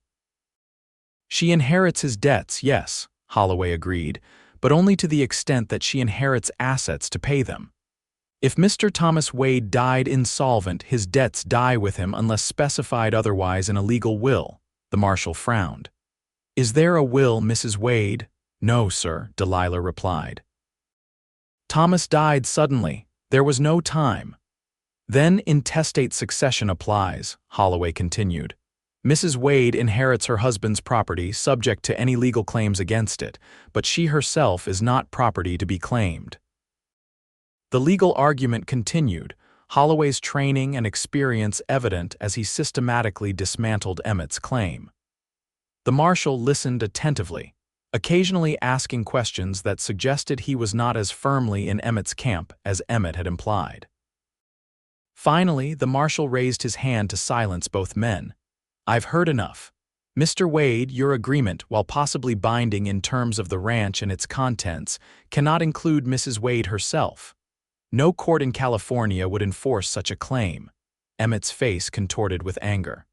"She inherits his debts, yes," Holloway agreed, "but only to the extent that she inherits assets to pay them. If Mr. Thomas Wade died insolvent, his debts die with him unless specified otherwise in a legal will." The marshal frowned. "Is there a will, Mrs. Wade?" "No, sir," Delilah replied. "Thomas died suddenly. There was no time." "Then intestate succession applies," Holloway continued. Mrs. Wade inherits her husband's property subject to any legal claims against it, but she herself is not property to be claimed. The legal argument continued, Holloway's training and experience evident as he systematically dismantled Emmett's claim. The marshal listened attentively, occasionally asking questions that suggested he was not as firmly in Emmett's camp as Emmett had implied. Finally, the marshal raised his hand to silence both men. "I've heard enough. Mr. Wade, your agreement, while possibly binding in terms of the ranch and its contents, cannot include Mrs. Wade herself. No court in California would enforce such a claim." Emmett's face contorted with anger.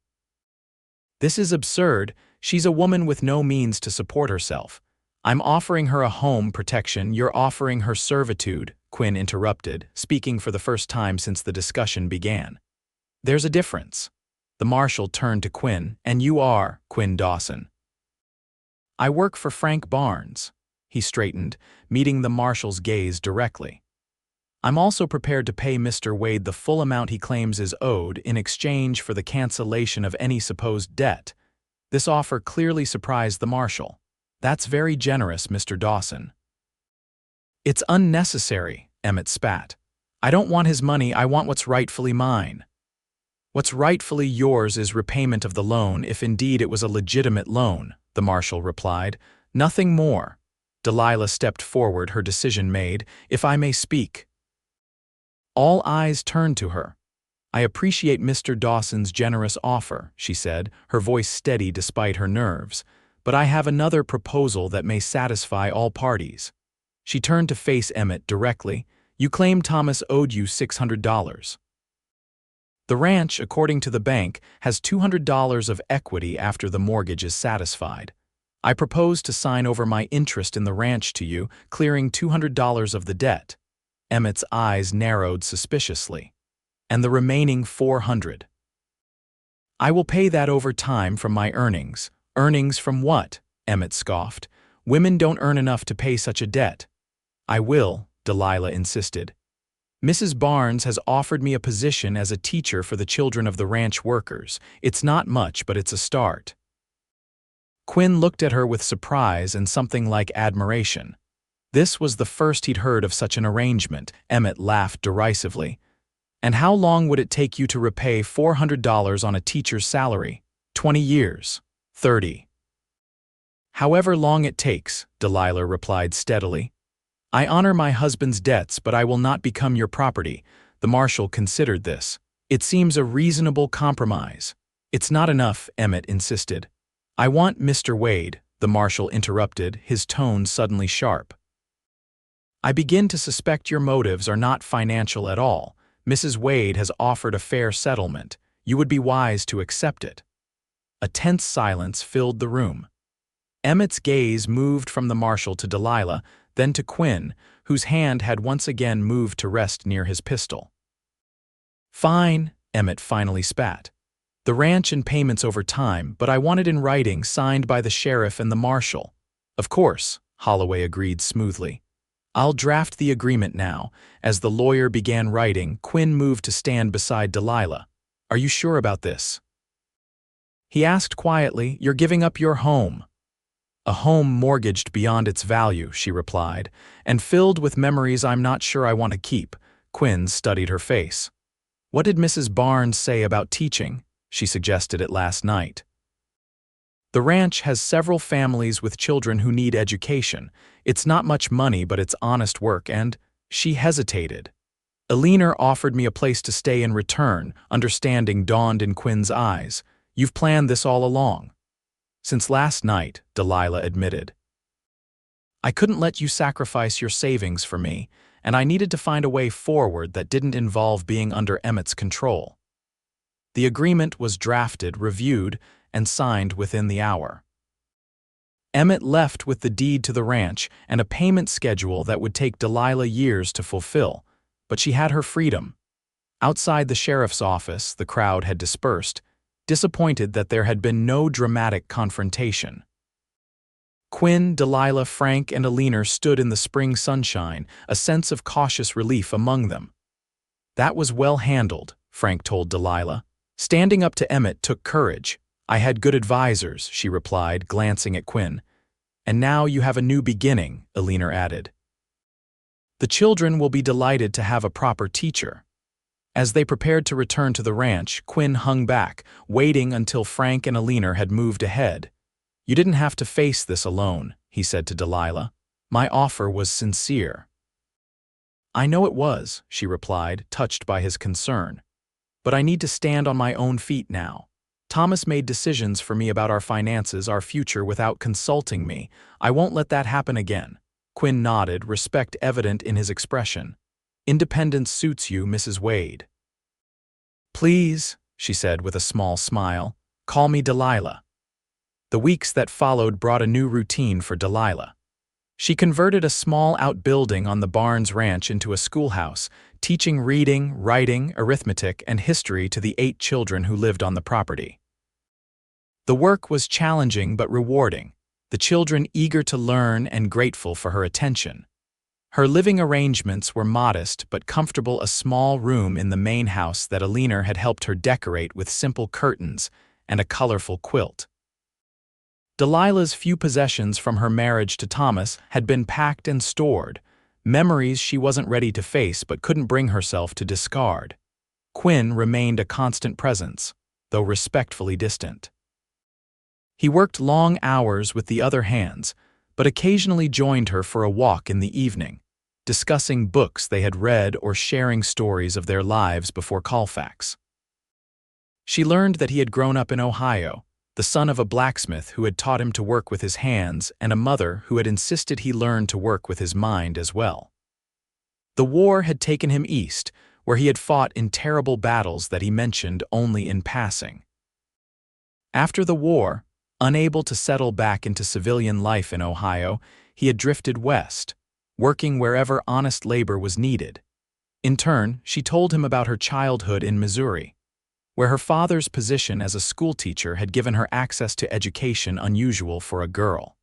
"This is absurd. She's a woman with no means to support herself. I'm offering her a home protection, you're offering her servitude," Quinn interrupted, speaking for the first time since the discussion began. "There's a difference." The marshal turned to Quinn. "And you are Quinn Dawson." "I work for Frank Barnes." He straightened, meeting the marshal's gaze directly. "I'm also prepared to pay Mr. Wade the full amount he claims is owed in exchange for the cancellation of any supposed debt." This offer clearly surprised the marshal. "That's very generous, Mr. Dawson." "It's unnecessary," Emmett spat. "I don't want his money, I want what's rightfully mine." "What's rightfully yours is repayment of the loan, if indeed it was a legitimate loan," the marshal replied. "Nothing more." Delilah stepped forward, her decision made. "If I may speak." All eyes turned to her. "I appreciate Mr. Dawson's generous offer," she said, her voice steady despite her nerves, "but I have another proposal that may satisfy all parties." She turned to face Emmett directly. "You claim Thomas owed you $600. The ranch, according to the bank, has $200 of equity after the mortgage is satisfied. I propose to sign over my interest in the ranch to you, clearing $200 of the debt." Emmett's eyes narrowed suspiciously. "And the remaining $400. "I will pay that over time from my earnings." "Earnings from what?" Emmett scoffed. "Women don't earn enough to pay such a debt." "I will," Delilah insisted. "Mrs. Barnes has offered me a position as a teacher for the children of the ranch workers. It's not much, but it's a start." Quinn looked at her with surprise and something like admiration. This was the first he'd heard of such an arrangement. Emmett laughed derisively. "And how long would it take you to repay $400 on a teacher's salary?" 20 years. 30. "However long it takes," Delilah replied steadily. "I honor my husband's debts, but I will not become your property." The marshal considered this. "It seems a reasonable compromise." "It's not enough," Emmett insisted. "I want Mr. Wade," the marshal interrupted, his tone suddenly sharp. "I begin to suspect your motives are not financial at all. Mrs. Wade has offered a fair settlement. You would be wise to accept it." A tense silence filled the room. Emmett's gaze moved from the marshal to Delilah, then to Quinn, whose hand had once again moved to rest near his pistol. "Fine," Emmett finally spat. "The ranch and payments over time, but I want it in writing, signed by the sheriff and the marshal." "Of course," Holloway agreed smoothly. "I'll draft the agreement now." As the lawyer began writing, Quinn moved to stand beside Delilah. "Are you sure about this?" He asked quietly. "You're giving up your home." "A home mortgaged beyond its value," she replied, "and filled with memories I'm not sure I want to keep." Quinn studied her face. "What did Mrs. Barnes say about teaching?" She suggested it last night. "The ranch has several families with children who need education. It's not much money, but it's honest work, and—" She hesitated. "Eleanor offered me a place to stay in return." Understanding dawned in Quinn's eyes. "You've planned this all along." "Since last night," Delilah admitted. "I couldn't let you sacrifice your savings for me, and I needed to find a way forward that didn't involve being under Emmett's control." The agreement was drafted, reviewed, and signed within the hour. Emmett left with the deed to the ranch and a payment schedule that would take Delilah years to fulfill, but she had her freedom. Outside the sheriff's office, the crowd had dispersed, disappointed that there had been no dramatic confrontation. Quinn, Delilah, Frank, and Eleanor stood in the spring sunshine, a sense of cautious relief among them. "That was well handled," Frank told Delilah. "Standing up to Emmett took courage. "I had good advisors," she replied, glancing at Quinn. "And now you have a new beginning," Alina added. "The children will be delighted to have a proper teacher." As they prepared to return to the ranch, Quinn hung back, waiting until Frank and Alina had moved ahead. "You didn't have to face this alone," he said to Delilah. "My offer was sincere." "I know it was," she replied, touched by his concern. "But I need to stand on my own feet now. Thomas made decisions for me about our finances, our future, without consulting me. I won't let that happen again." Quinn nodded, respect evident in his expression. "Independence suits you, Mrs. Wade." "Please," she said with a small smile, "call me Delilah." The weeks that followed brought a new routine for Delilah. She converted a small outbuilding on the Barnes Ranch into a schoolhouse, teaching reading, writing, arithmetic, and history to the 8 children who lived on the property. The work was challenging but rewarding, the children eager to learn and grateful for her attention. Her living arrangements were modest but comfortable, a small room in the main house that Alina had helped her decorate with simple curtains and a colorful quilt. Delilah's few possessions from her marriage to Thomas had been packed and stored, memories she wasn't ready to face but couldn't bring herself to discard. Quinn remained a constant presence, though respectfully distant. He worked long hours with the other hands, but occasionally joined her for a walk in the evening, discussing books they had read or sharing stories of their lives before Colfax. She learned that he had grown up in Ohio, the son of a blacksmith who had taught him to work with his hands and a mother who had insisted he learn to work with his mind as well. The war had taken him east, where he had fought in terrible battles that he mentioned only in passing. After the war, unable to settle back into civilian life in Ohio, he had drifted west, working wherever honest labor was needed. In turn, she told him about her childhood in Missouri, where her father's position as a schoolteacher had given her access to education unusual for a girl.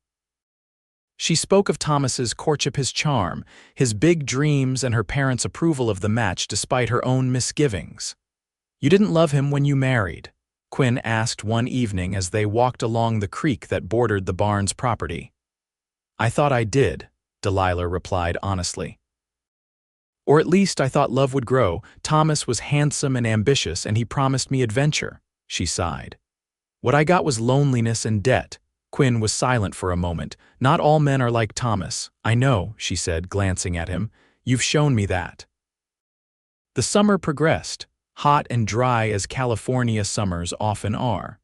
She spoke of Thomas's courtship, his charm, his big dreams, and her parents' approval of the match despite her own misgivings. "You didn't love him when you married?" Quinn asked one evening as they walked along the creek that bordered the Barnes property. "I thought I did," Delilah replied honestly. "Or at least I thought love would grow. Thomas was handsome and ambitious, and he promised me adventure," she sighed. "What I got was loneliness and debt." Quinn was silent for a moment. "Not all men are like Thomas." "I know," she said, glancing at him. "You've shown me that." The summer progressed, hot and dry as California summers often are.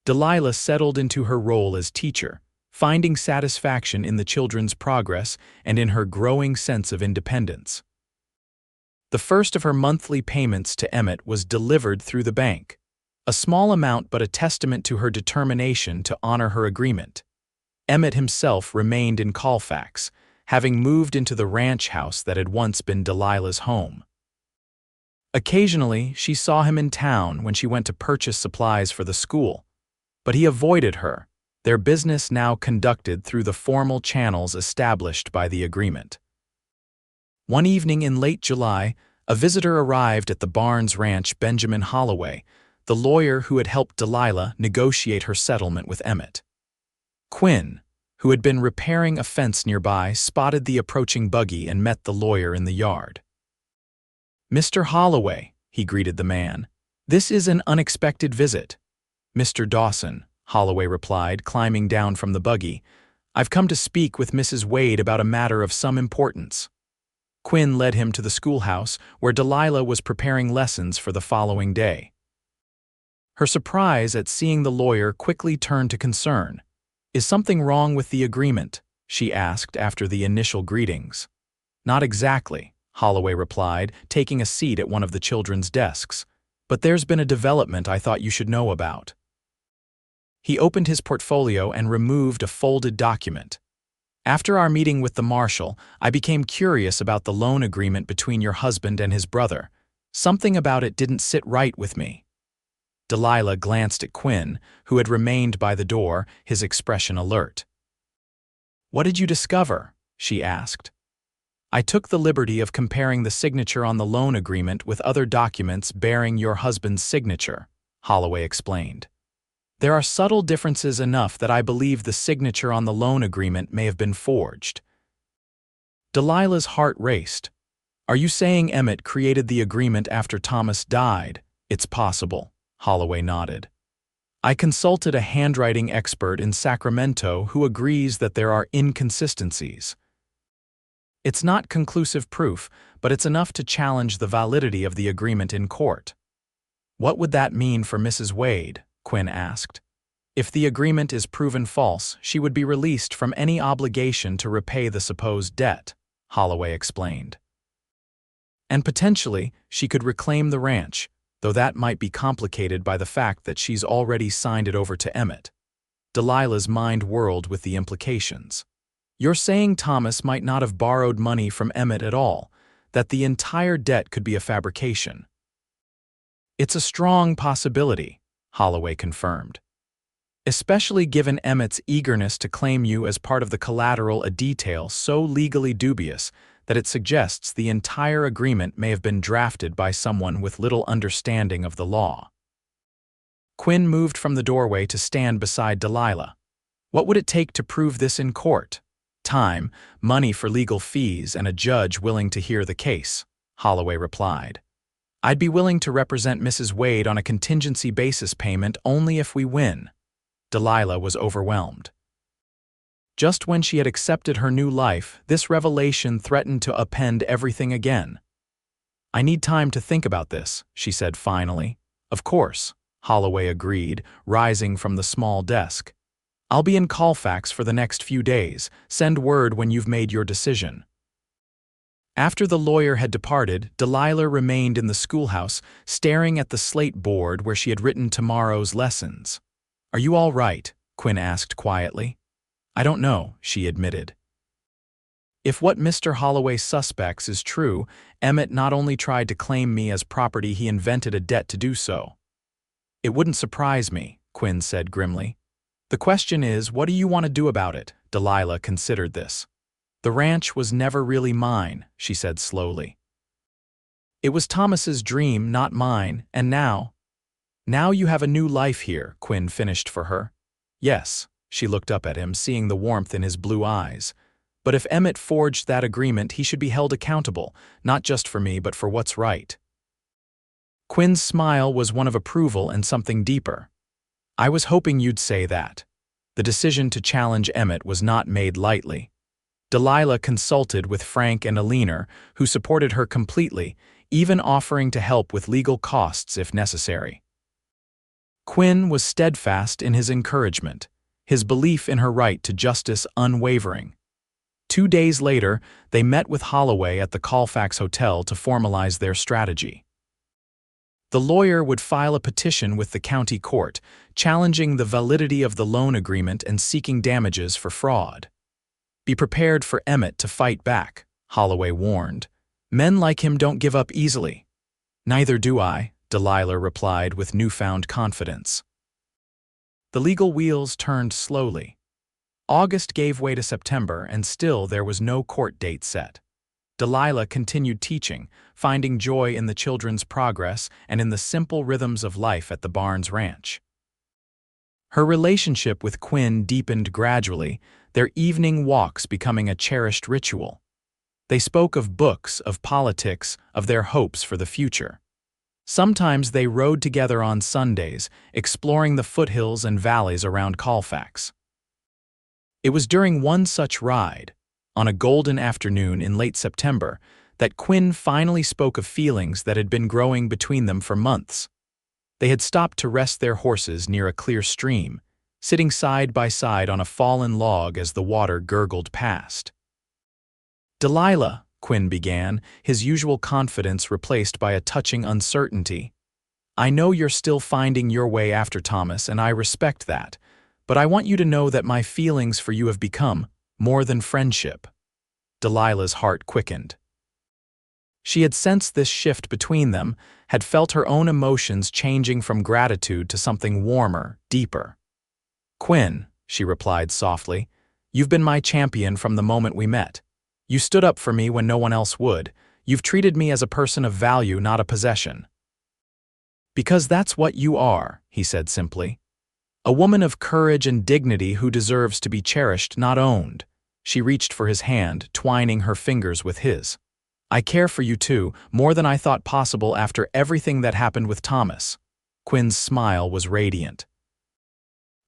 Delilah settled into her role as teacher, finding satisfaction in the children's progress and in her growing sense of independence. The first of her monthly payments to Emmett was delivered through the bank, a small amount but a testament to her determination to honor her agreement. Emmett himself remained in Colfax, having moved into the ranch house that had once been Delilah's home. Occasionally, she saw him in town when she went to purchase supplies for the school, but he avoided her, their business now conducted through the formal channels established by the agreement. One evening in late July, a visitor arrived at the Barnes Ranch. Benjamin Holloway, the lawyer who had helped Delilah negotiate her settlement with Emmett. Quinn, who had been repairing a fence nearby, spotted the approaching buggy and met the lawyer in the yard. "Mr. Holloway," he greeted the man, "this is an unexpected visit." "Mr. Dawson," Holloway replied, climbing down from the buggy. "I've come to speak with Mrs. Wade about a matter of some importance." Quinn led him to the schoolhouse, where Delilah was preparing lessons for the following day. Her surprise at seeing the lawyer quickly turned to concern. "Is something wrong with the agreement?" she asked after the initial greetings. "Not exactly," Holloway replied, taking a seat at one of the children's desks. "But there's been a development I thought you should know about." He opened his portfolio and removed a folded document. "After our meeting with the marshal, I became curious about the loan agreement between your husband and his brother. Something about it didn't sit right with me." Delilah glanced at Quinn, who had remained by the door, his expression alert. "What did you discover?" she asked. "I took the liberty of comparing the signature on the loan agreement with other documents bearing your husband's signature," Holloway explained. There are subtle differences enough that I believe the signature on the loan agreement may have been forged. Delilah's heart raced. Are you saying Emmett created the agreement after Thomas died? It's possible, Holloway nodded. I consulted a handwriting expert in Sacramento who agrees that there are inconsistencies. It's not conclusive proof, but it's enough to challenge the validity of the agreement in court. What would that mean for Mrs. Wade? Quinn asked. If the agreement is proven false, she would be released from any obligation to repay the supposed debt, Holloway explained. And potentially, she could reclaim the ranch, though that might be complicated by the fact that she's already signed it over to Emmett. Delilah's mind whirled with the implications. You're saying Thomas might not have borrowed money from Emmett at all, that the entire debt could be a fabrication. It's a strong possibility, Holloway confirmed. Especially given Emmett's eagerness to claim you as part of the collateral, a detail so legally dubious that it suggests the entire agreement may have been drafted by someone with little understanding of the law. Quinn moved from the doorway to stand beside Delilah. What would it take to prove this in court? Time, money for legal fees, and a judge willing to hear the case, Holloway replied. I'd be willing to represent Mrs. Wade on a contingency basis payment only if we win. Delilah was overwhelmed. Just when she had accepted her new life, this revelation threatened to upend everything again. I need time to think about this, she said finally. Of course, Holloway agreed, rising from the small desk. I'll be in Colfax for the next few days. Send word when you've made your decision. After the lawyer had departed, Delilah remained in the schoolhouse, staring at the slate board where she had written tomorrow's lessons. Are you all right? Quinn asked quietly. I don't know, she admitted. If what Mr. Holloway suspects is true, Emmett not only tried to claim me as property, he invented a debt to do so. It wouldn't surprise me, Quinn said grimly. The question is, what do you want to do about it? Delilah considered this. The ranch was never really mine, she said slowly. It was Thomas's dream, not mine, and now you have a new life here, Quinn finished for her. Yes. She looked up at him, seeing the warmth in his blue eyes. But if Emmett forged that agreement, he should be held accountable, not just for me, but for what's right. Quinn's smile was one of approval and something deeper. I was hoping you'd say that. The decision to challenge Emmett was not made lightly. Delilah consulted with Frank and Alina, who supported her completely, even offering to help with legal costs if necessary. Quinn was steadfast in his encouragement, his belief in her right to justice unwavering. 2 days later, they met with Holloway at the Colfax Hotel to formalize their strategy. The lawyer would file a petition with the county court, challenging the validity of the loan agreement and seeking damages for fraud. Be prepared for Emmett to fight back, Holloway warned. Men like him don't give up easily. Neither do I, Delilah replied with newfound confidence. The legal wheels turned slowly. August gave way to September, and still there was no court date set. Delilah continued teaching, finding joy in the children's progress and in the simple rhythms of life at the Barnes Ranch. Her relationship with Quinn deepened gradually, their evening walks becoming a cherished ritual. They spoke of books, of politics, of their hopes for the future. Sometimes they rode together on Sundays, exploring the foothills and valleys around Colfax. It was during one such ride, on a golden afternoon in late September, that Quinn finally spoke of feelings that had been growing between them for months. They had stopped to rest their horses near a clear stream, sitting side by side on a fallen log as the water gurgled past. Delilah, Quinn began, his usual confidence replaced by a touching uncertainty. I know you're still finding your way after Thomas, and I respect that, but I want you to know that my feelings for you have become more than friendship. Delilah's heart quickened. She had sensed this shift between them, had felt her own emotions changing from gratitude to something warmer, deeper. Quinn, she replied softly, you've been my champion from the moment we met. You stood up for me when no one else would. You've treated me as a person of value, not a possession. Because that's what you are, he said simply. A woman of courage and dignity who deserves to be cherished, not owned. She reached for his hand, twining her fingers with his. I care for you too, more than I thought possible after everything that happened with Thomas. Quinn's smile was radiant.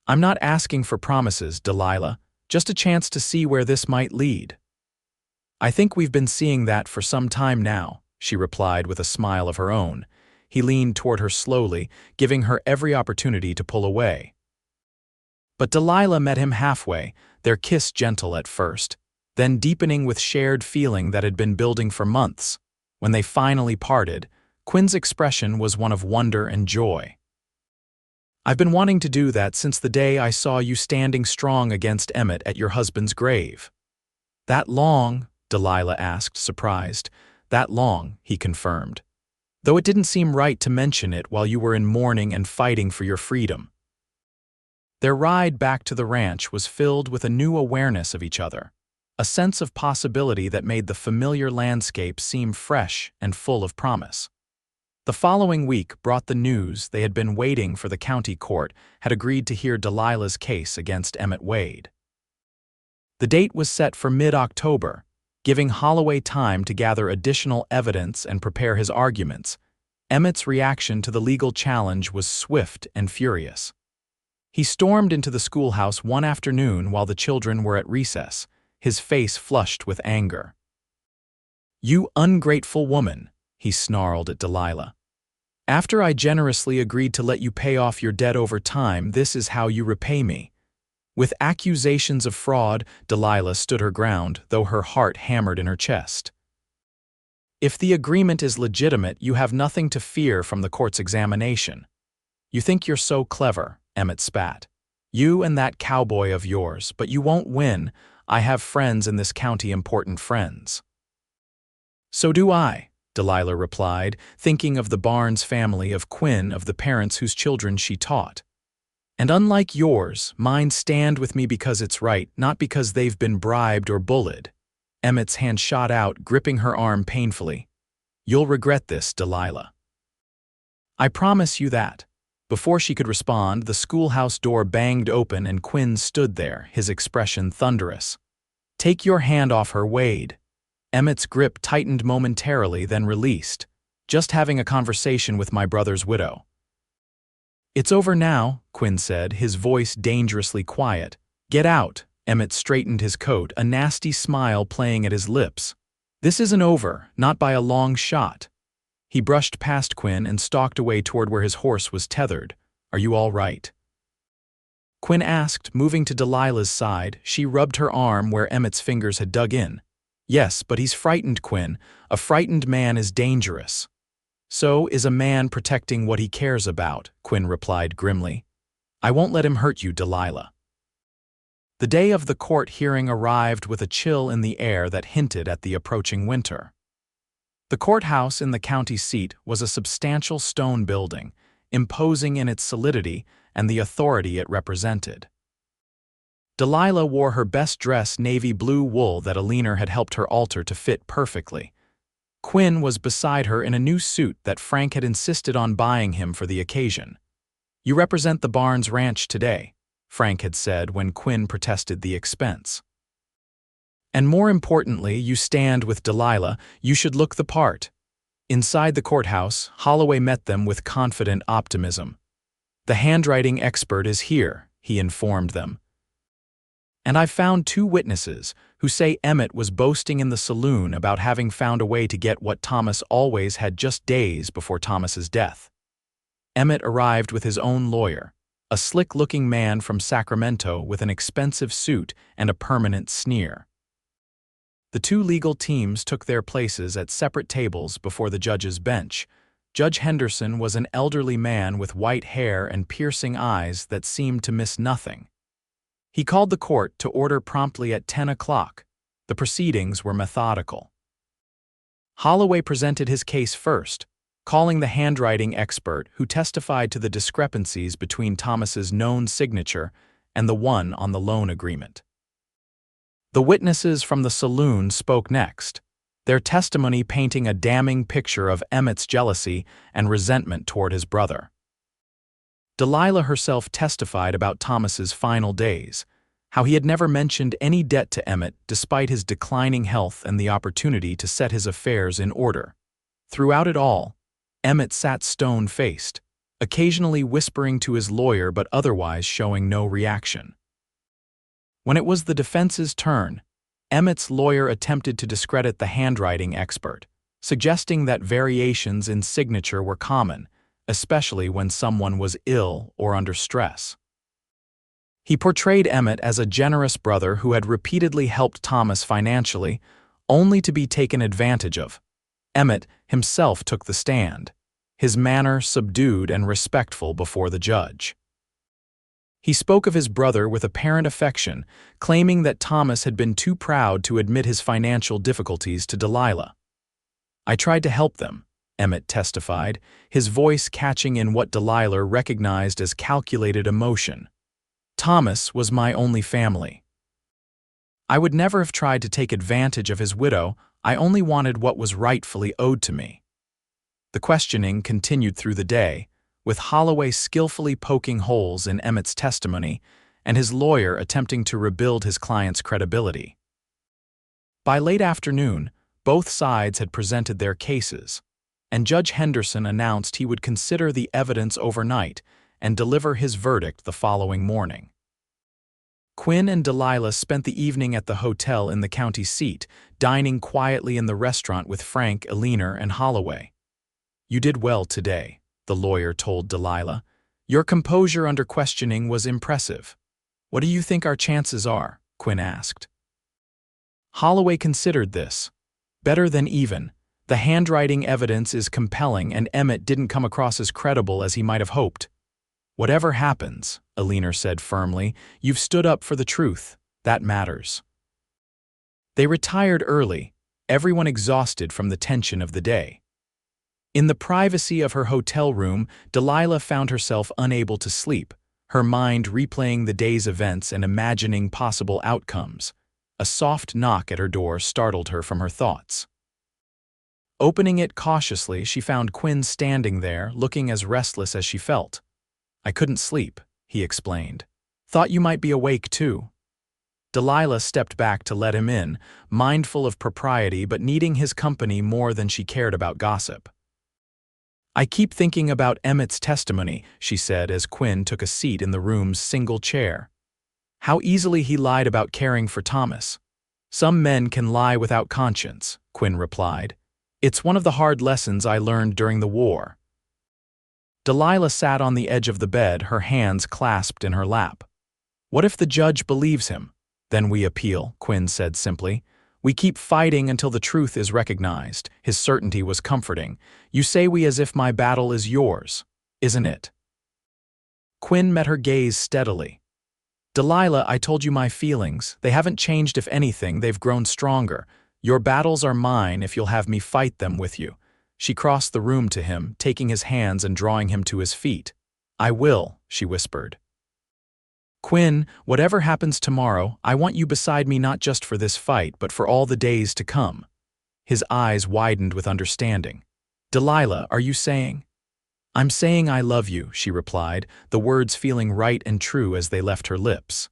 I'm not asking for promises, Delilah, just a chance to see where this might lead. I think we've been seeing that for some time now, she replied with a smile of her own. He leaned toward her slowly, giving her every opportunity to pull away. But Delilah met him halfway, their kiss gentle at first, then deepening with shared feeling that had been building for months. When they finally parted, Quinn's expression was one of wonder and joy. I've been wanting to do that since the day I saw you standing strong against Emmett at your husband's grave. That long? Delilah asked, surprised. That long, he confirmed. Though it didn't seem right to mention it while you were in mourning and fighting for your freedom. Their ride back to the ranch was filled with a new awareness of each other, a sense of possibility that made the familiar landscape seem fresh and full of promise. The following week brought the news they had been waiting for. The county court had agreed to hear Delilah's case against Emmett Wade. The date was set for mid-October, giving Holloway time to gather additional evidence and prepare his arguments. Emmett's reaction to the legal challenge was swift and furious. He stormed into the schoolhouse one afternoon while the children were at recess, his face flushed with anger. You ungrateful woman, he snarled at Delilah. After I generously agreed to let you pay off your debt over time, this is how you repay me. With accusations of fraud, Delilah stood her ground, though her heart hammered in her chest. If the agreement is legitimate, you have nothing to fear from the court's examination. You think you're so clever, Emmett spat. You and that cowboy of yours, but you won't win. I have friends in this county, important friends. So do I, Delilah replied, thinking of the Barnes family of Quinn, of the parents whose children she taught. And unlike yours, mine stand with me because it's right, not because they've been bribed or bullied. Emmett's hand shot out, gripping her arm painfully. You'll regret this, Delilah. I promise you that. Before she could respond, the schoolhouse door banged open and Quinn stood there, his expression thunderous. Take your hand off her, Wade. Emmett's grip tightened momentarily, then released. Just having a conversation with my brother's widow. It's over now, Quinn said, his voice dangerously quiet. Get out. Emmett straightened his coat, a nasty smile playing at his lips. This isn't over, not by a long shot. He brushed past Quinn and stalked away toward where his horse was tethered. Are you all right? Quinn asked, moving to Delilah's side. She rubbed her arm where Emmett's fingers had dug in. Yes, but he's frightened, Quinn. A frightened man is dangerous. So is a man protecting what he cares about, Quinn replied grimly. I won't let him hurt you, Delilah. The day of the court hearing arrived with a chill in the air that hinted at the approaching winter. The courthouse in the county seat was a substantial stone building, imposing in its solidity and the authority it represented. Delilah wore her best dress navy blue wool that a leaner had helped her alter to fit perfectly. Quinn was beside her in a new suit that Frank had insisted on buying him for the occasion. You represent the Barnes Ranch today, Frank had said when Quinn protested the expense. And more importantly, you stand with Delilah. You should look the part. Inside the courthouse, Holloway met them with confident optimism. The handwriting expert is here, he informed them. And I've found 2 witnesses who say Emmett was boasting in the saloon about having found a way to get what Thomas always had just days before Thomas's death. Emmett arrived with his own lawyer, a slick-looking man from Sacramento with an expensive suit and a permanent sneer. The 2 legal teams took their places at separate tables before the judge's bench. Judge Henderson was an elderly man with white hair and piercing eyes that seemed to miss nothing. He called the court to order promptly at 10 o'clock. The proceedings were methodical. Holloway presented his case first, calling the handwriting expert who testified to the discrepancies between Thomas's known signature and the one on the loan agreement. The witnesses from the saloon spoke next, their testimony painting a damning picture of Emmett's jealousy and resentment toward his brother. Delilah herself testified about Thomas's final days, how he had never mentioned any debt to Emmett despite his declining health and the opportunity to set his affairs in order. Throughout it all, Emmett sat stone-faced, occasionally whispering to his lawyer but otherwise showing no reaction. When it was the defense's turn, Emmett's lawyer attempted to discredit the handwriting expert, suggesting that variations in signature were common, especially when someone was ill or under stress. He portrayed Emmett as a generous brother who had repeatedly helped Thomas financially, only to be taken advantage of. Emmett himself took the stand, his manner subdued and respectful before the judge. He spoke of his brother with apparent affection, claiming that Thomas had been too proud to admit his financial difficulties to Delilah. "I tried to help them," Emmett testified, his voice catching in what Delilah recognized as calculated emotion. "Thomas was my only family. I would never have tried to take advantage of his widow. I only wanted what was rightfully owed to me." The questioning continued through the day, with Holloway skillfully poking holes in Emmett's testimony and his lawyer attempting to rebuild his client's credibility. By late afternoon, both sides had presented their cases, and Judge Henderson announced he would consider the evidence overnight and deliver his verdict the following morning. Quinn and Delilah spent the evening at the hotel in the county seat, dining quietly in the restaurant with Frank, Eleanor, and Holloway. "You did well today," the lawyer told Delilah. "Your composure under questioning was impressive." "What do you think our chances are?" Quinn asked. Holloway considered this. "Better than even. The handwriting evidence is compelling and Emmett didn't come across as credible as he might have hoped." "Whatever happens," Eleanor said firmly, "you've stood up for the truth. That matters." They retired early, everyone exhausted from the tension of the day. In the privacy of her hotel room, Delilah found herself unable to sleep, her mind replaying the day's events and imagining possible outcomes. A soft knock at her door startled her from her thoughts. Opening it cautiously, she found Quinn standing there, looking as restless as she felt. "I couldn't sleep," he explained. "Thought you might be awake too." Delilah stepped back to let him in, mindful of propriety but needing his company more than she cared about gossip. "I keep thinking about Emmett's testimony," she said as Quinn took a seat in the room's single chair. "How easily he lied about caring for Thomas." "Some men can lie without conscience," Quinn replied. "It's one of the hard lessons I learned during the war." Delilah sat on the edge of the bed, her hands clasped in her lap. "What if the judge believes him?" "Then we appeal," Quinn said simply. "We keep fighting until the truth is recognized." His certainty was comforting. "You say we as if my battle is yours, isn't it?" Quinn met her gaze steadily. "Delilah, I told you my feelings. They haven't changed. If anything, they've grown stronger. Your battles are mine if you'll have me fight them with you." She crossed the room to him, taking his hands and drawing him to his feet. "I will," she whispered. "Quinn, whatever happens tomorrow, I want you beside me not just for this fight, but for all the days to come." His eyes widened with understanding. "Delilah, are you saying?" "I'm saying I love you," she replied, the words feeling right and true as they left her lips.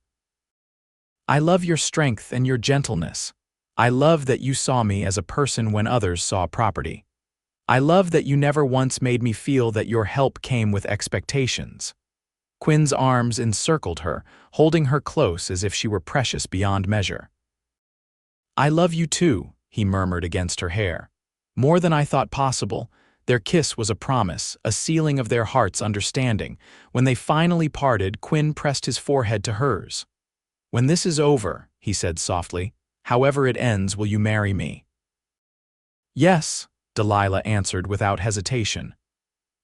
"I love your strength and your gentleness. I love that you saw me as a person when others saw property. I love that you never once made me feel that your help came with expectations." Quinn's arms encircled her, holding her close as if she were precious beyond measure. "I love you too," he murmured against her hair. "More than I thought possible." Their kiss was a promise, a sealing of their hearts' understanding. When they finally parted, Quinn pressed his forehead to hers. "When this is over," he said softly, "however it ends, will you marry me?" "Yes," Delilah answered without hesitation.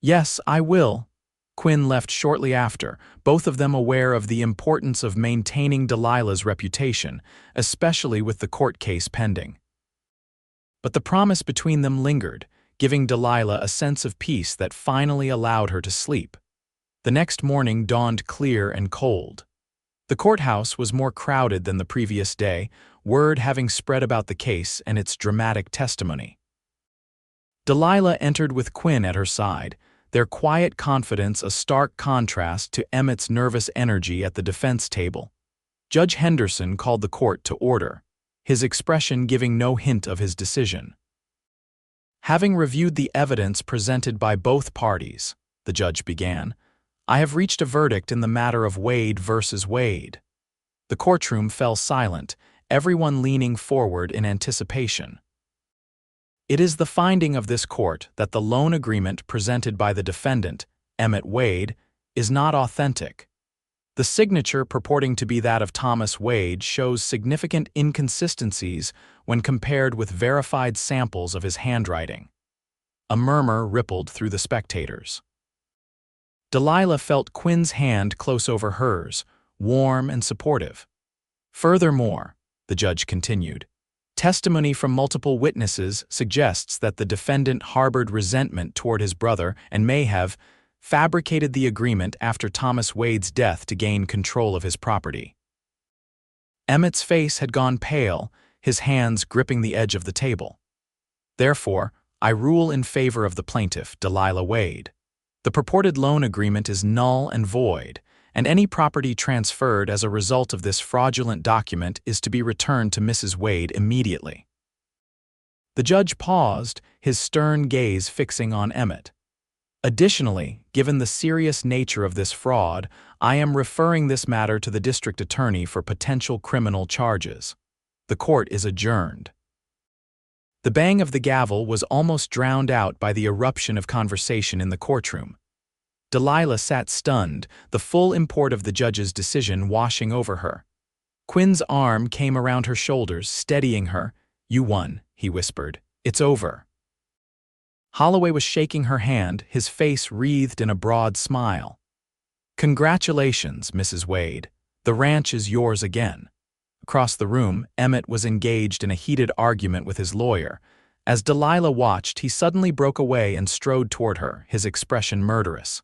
"Yes, I will." Quinn left shortly after, both of them aware of the importance of maintaining Delilah's reputation, especially with the court case pending. But the promise between them lingered, giving Delilah a sense of peace that finally allowed her to sleep. The next morning dawned clear and cold. The courthouse was more crowded than the previous day, word having spread about the case and its dramatic testimony. Delilah entered with Quinn at her side, their quiet confidence a stark contrast to Emmett's nervous energy at the defense table. Judge Henderson called the court to order, his expression giving no hint of his decision. Having reviewed the evidence presented by both parties, the judge began, I have reached a verdict in the matter of Wade versus Wade. The courtroom fell silent, everyone leaning forward in anticipation. It is the finding of this court that the loan agreement presented by the defendant, Emmett Wade, is not authentic. The signature purporting to be that of Thomas Wade shows significant inconsistencies when compared with verified samples of his handwriting. A murmur rippled through the spectators. Delilah felt Quinn's hand close over hers, warm and supportive. Furthermore, the judge continued, testimony from multiple witnesses suggests that the defendant harbored resentment toward his brother and may have fabricated the agreement after Thomas Wade's death to gain control of his property. Emmett's face had gone pale, his hands gripping the edge of the table. Therefore, I rule in favor of the plaintiff, Delilah Wade. The purported loan agreement is null and void, and any property transferred as a result of this fraudulent document is to be returned to Mrs. Wade immediately. The judge paused, his stern gaze fixing on Emmett. Additionally, given the serious nature of this fraud, I am referring this matter to the district attorney for potential criminal charges. The court is adjourned. The bang of the gavel was almost drowned out by the eruption of conversation in the courtroom. Delilah sat stunned, the full import of the judge's decision washing over her. Quinn's arm came around her shoulders, steadying her. "You won," he whispered. "It's over." Holloway was shaking her hand, his face wreathed in a broad smile. "Congratulations, Mrs. Wade. The ranch is yours again." Across the room, Emmett was engaged in a heated argument with his lawyer. As Delilah watched, he suddenly broke away and strode toward her, his expression murderous.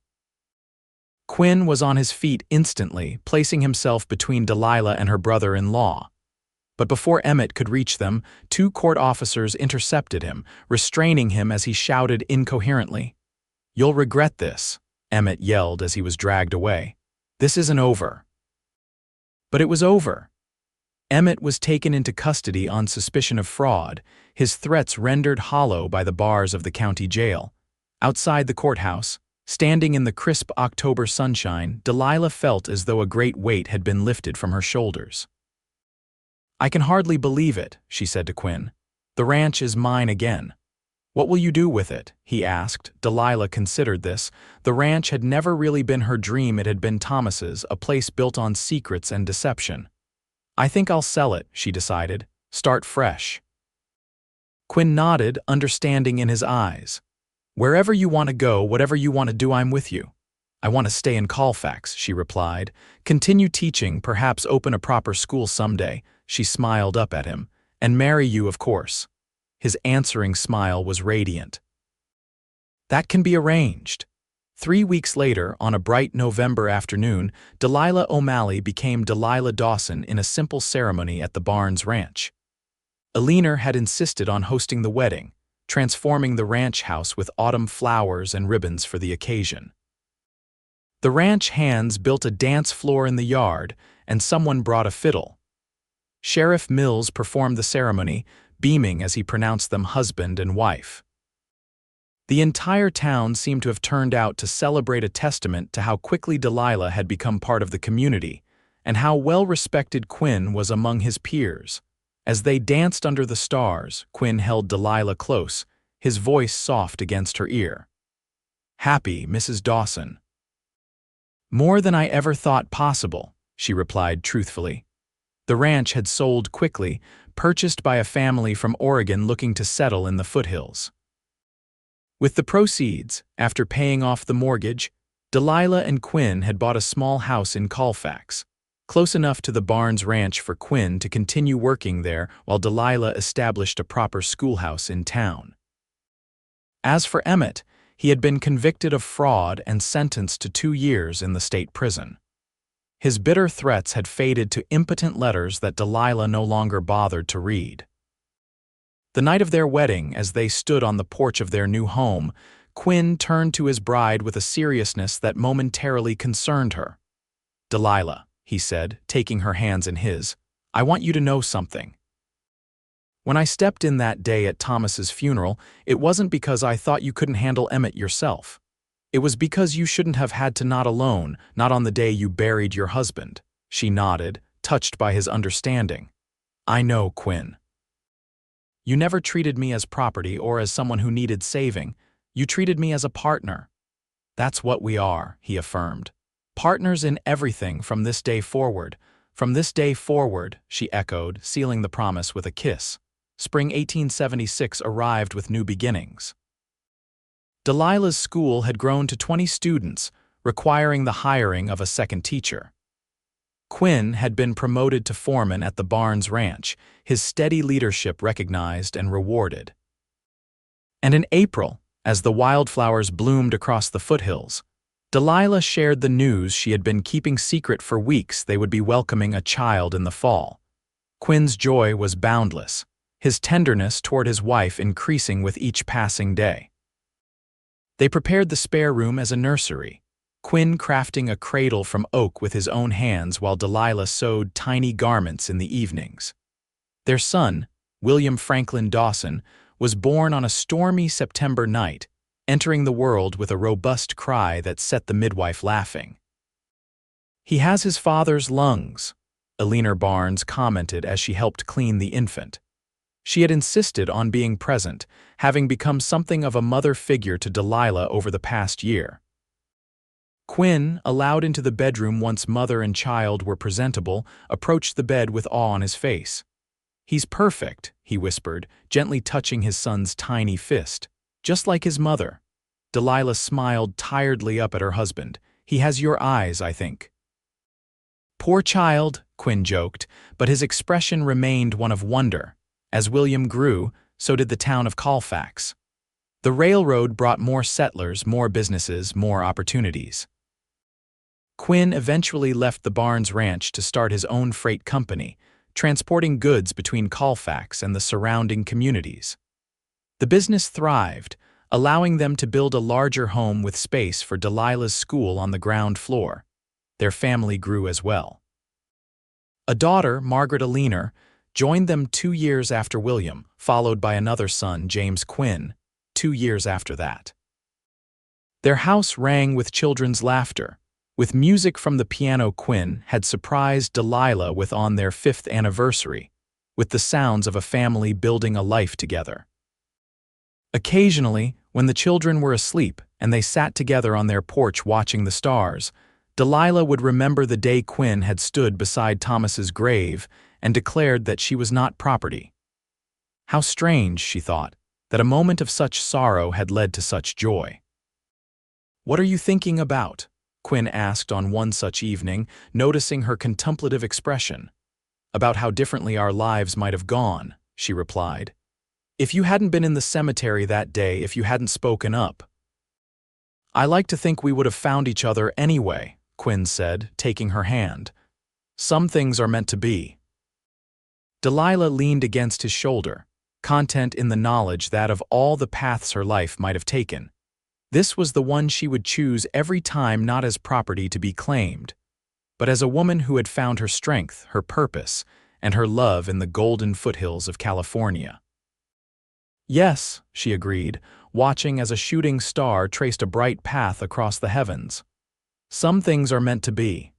Quinn was on his feet instantly, placing himself between Delilah and her brother-in-law. But before Emmett could reach them, two court officers intercepted him, restraining him as he shouted incoherently. "You'll regret this," Emmett yelled as he was dragged away. "This isn't over." But it was over. Emmett was taken into custody on suspicion of fraud, his threats rendered hollow by the bars of the county jail. Outside the courthouse, standing in the crisp October sunshine, Delilah felt as though a great weight had been lifted from her shoulders. "I can hardly believe it," she said to Quinn. "The ranch is mine again." "What will you do with it?" he asked. Delilah considered this. The ranch had never really been her dream, it had been Thomas's, a place built on secrets and deception. "I think I'll sell it," she decided. "Start fresh." Quinn nodded, understanding in his eyes. "Wherever you want to go, whatever you want to do, I'm with you." "I want to stay in Colfax," she replied. "Continue teaching, perhaps open a proper school someday." She smiled up at him. "And marry you, of course." His answering smile was radiant. "That can be arranged." 3 weeks later, on a bright November afternoon, Delilah O'Malley became Delilah Dawson in a simple ceremony at the Barnes Ranch. Aliner had insisted on hosting the wedding, transforming the ranch house with autumn flowers and ribbons for the occasion. The ranch hands built a dance floor in the yard, and someone brought a fiddle. Sheriff Mills performed the ceremony, beaming as he pronounced them husband and wife. The entire town seemed to have turned out to celebrate, a testament to how quickly Delilah had become part of the community, and how well-respected Quinn was among his peers. As they danced under the stars, Quinn held Delilah close, his voice soft against her ear. "Happy, Mrs. Dawson." "More than I ever thought possible," she replied truthfully. The ranch had sold quickly, purchased by a family from Oregon looking to settle in the foothills. With the proceeds, after paying off the mortgage, Delilah and Quinn had bought a small house in Colfax, close enough to the Barnes Ranch for Quinn to continue working there while Delilah established a proper schoolhouse in town. As for Emmett, he had been convicted of fraud and sentenced to 2 years in the state prison. His bitter threats had faded to impotent letters that Delilah no longer bothered to read. The night of their wedding, as they stood on the porch of their new home, Quinn turned to his bride with a seriousness that momentarily concerned her. "Delilah," he said, taking her hands in his, "I want you to know something. When I stepped in that day at Thomas's funeral, it wasn't because I thought you couldn't handle Emmett yourself. It was because you shouldn't have had to, not alone, not on the day you buried your husband." She nodded, touched by his understanding. "I know, Quinn. You never treated me as property or as someone who needed saving. You treated me as a partner." "That's what we are," he affirmed. "Partners in everything from this day forward." "From this day forward," she echoed, sealing the promise with a kiss. Spring 1876 arrived with new beginnings. Delilah's school had grown to 20 students, requiring the hiring of a second teacher. Quinn had been promoted to foreman at the Barnes Ranch, his steady leadership recognized and rewarded. And in April, as the wildflowers bloomed across the foothills, Delilah shared the news she had been keeping secret for weeks: they would be welcoming a child in the fall. Quinn's joy was boundless, his tenderness toward his wife increasing with each passing day. They prepared the spare room as a nursery, Quinn crafting a cradle from oak with his own hands while Delilah sewed tiny garments in the evenings. Their son, William Franklin Dawson, was born on a stormy September night, entering the world with a robust cry that set the midwife laughing. "He has his father's lungs," Eleanor Barnes commented as she helped clean the infant. She had insisted on being present, having become something of a mother figure to Delilah over the past year. Quinn, allowed into the bedroom once mother and child were presentable, approached the bed with awe on his face. "He's perfect," he whispered, gently touching his son's tiny fist. "Just like his mother." Delilah smiled tiredly up at her husband. "He has your eyes, I think." "Poor child," Quinn joked, but his expression remained one of wonder. As William grew, so did the town of Colfax. The railroad brought more settlers, more businesses, more opportunities. Quinn eventually left the Barnes Ranch to start his own freight company, transporting goods between Colfax and the surrounding communities. The business thrived, allowing them to build a larger home with space for Delilah's school on the ground floor. Their family grew as well. A daughter, Margaret Eleanor, joined them 2 years after William, followed by another son, James Quinn, 2 years after that. Their house rang with children's laughter, with music from the piano Quinn had surprised Delilah with on their 5th anniversary, with the sounds of a family building a life together. Occasionally, when the children were asleep and they sat together on their porch watching the stars, Delilah would remember the day Quinn had stood beside Thomas's grave and declared that she was not property. How strange, she thought, that a moment of such sorrow had led to such joy. "What are you thinking about?" Quinn asked on one such evening, noticing her contemplative expression. "About how differently our lives might have gone," she replied. "If you hadn't been in the cemetery that day, if you hadn't spoken up." "I like to think we would have found each other anyway," Quinn said, taking her hand. "Some things are meant to be." Delilah leaned against his shoulder, content in the knowledge that of all the paths her life might have taken, this was the one she would choose every time, not as property to be claimed, but as a woman who had found her strength, her purpose, and her love in the golden foothills of California. "Yes," she agreed, watching as a shooting star traced a bright path across the heavens. "Some things are meant to be."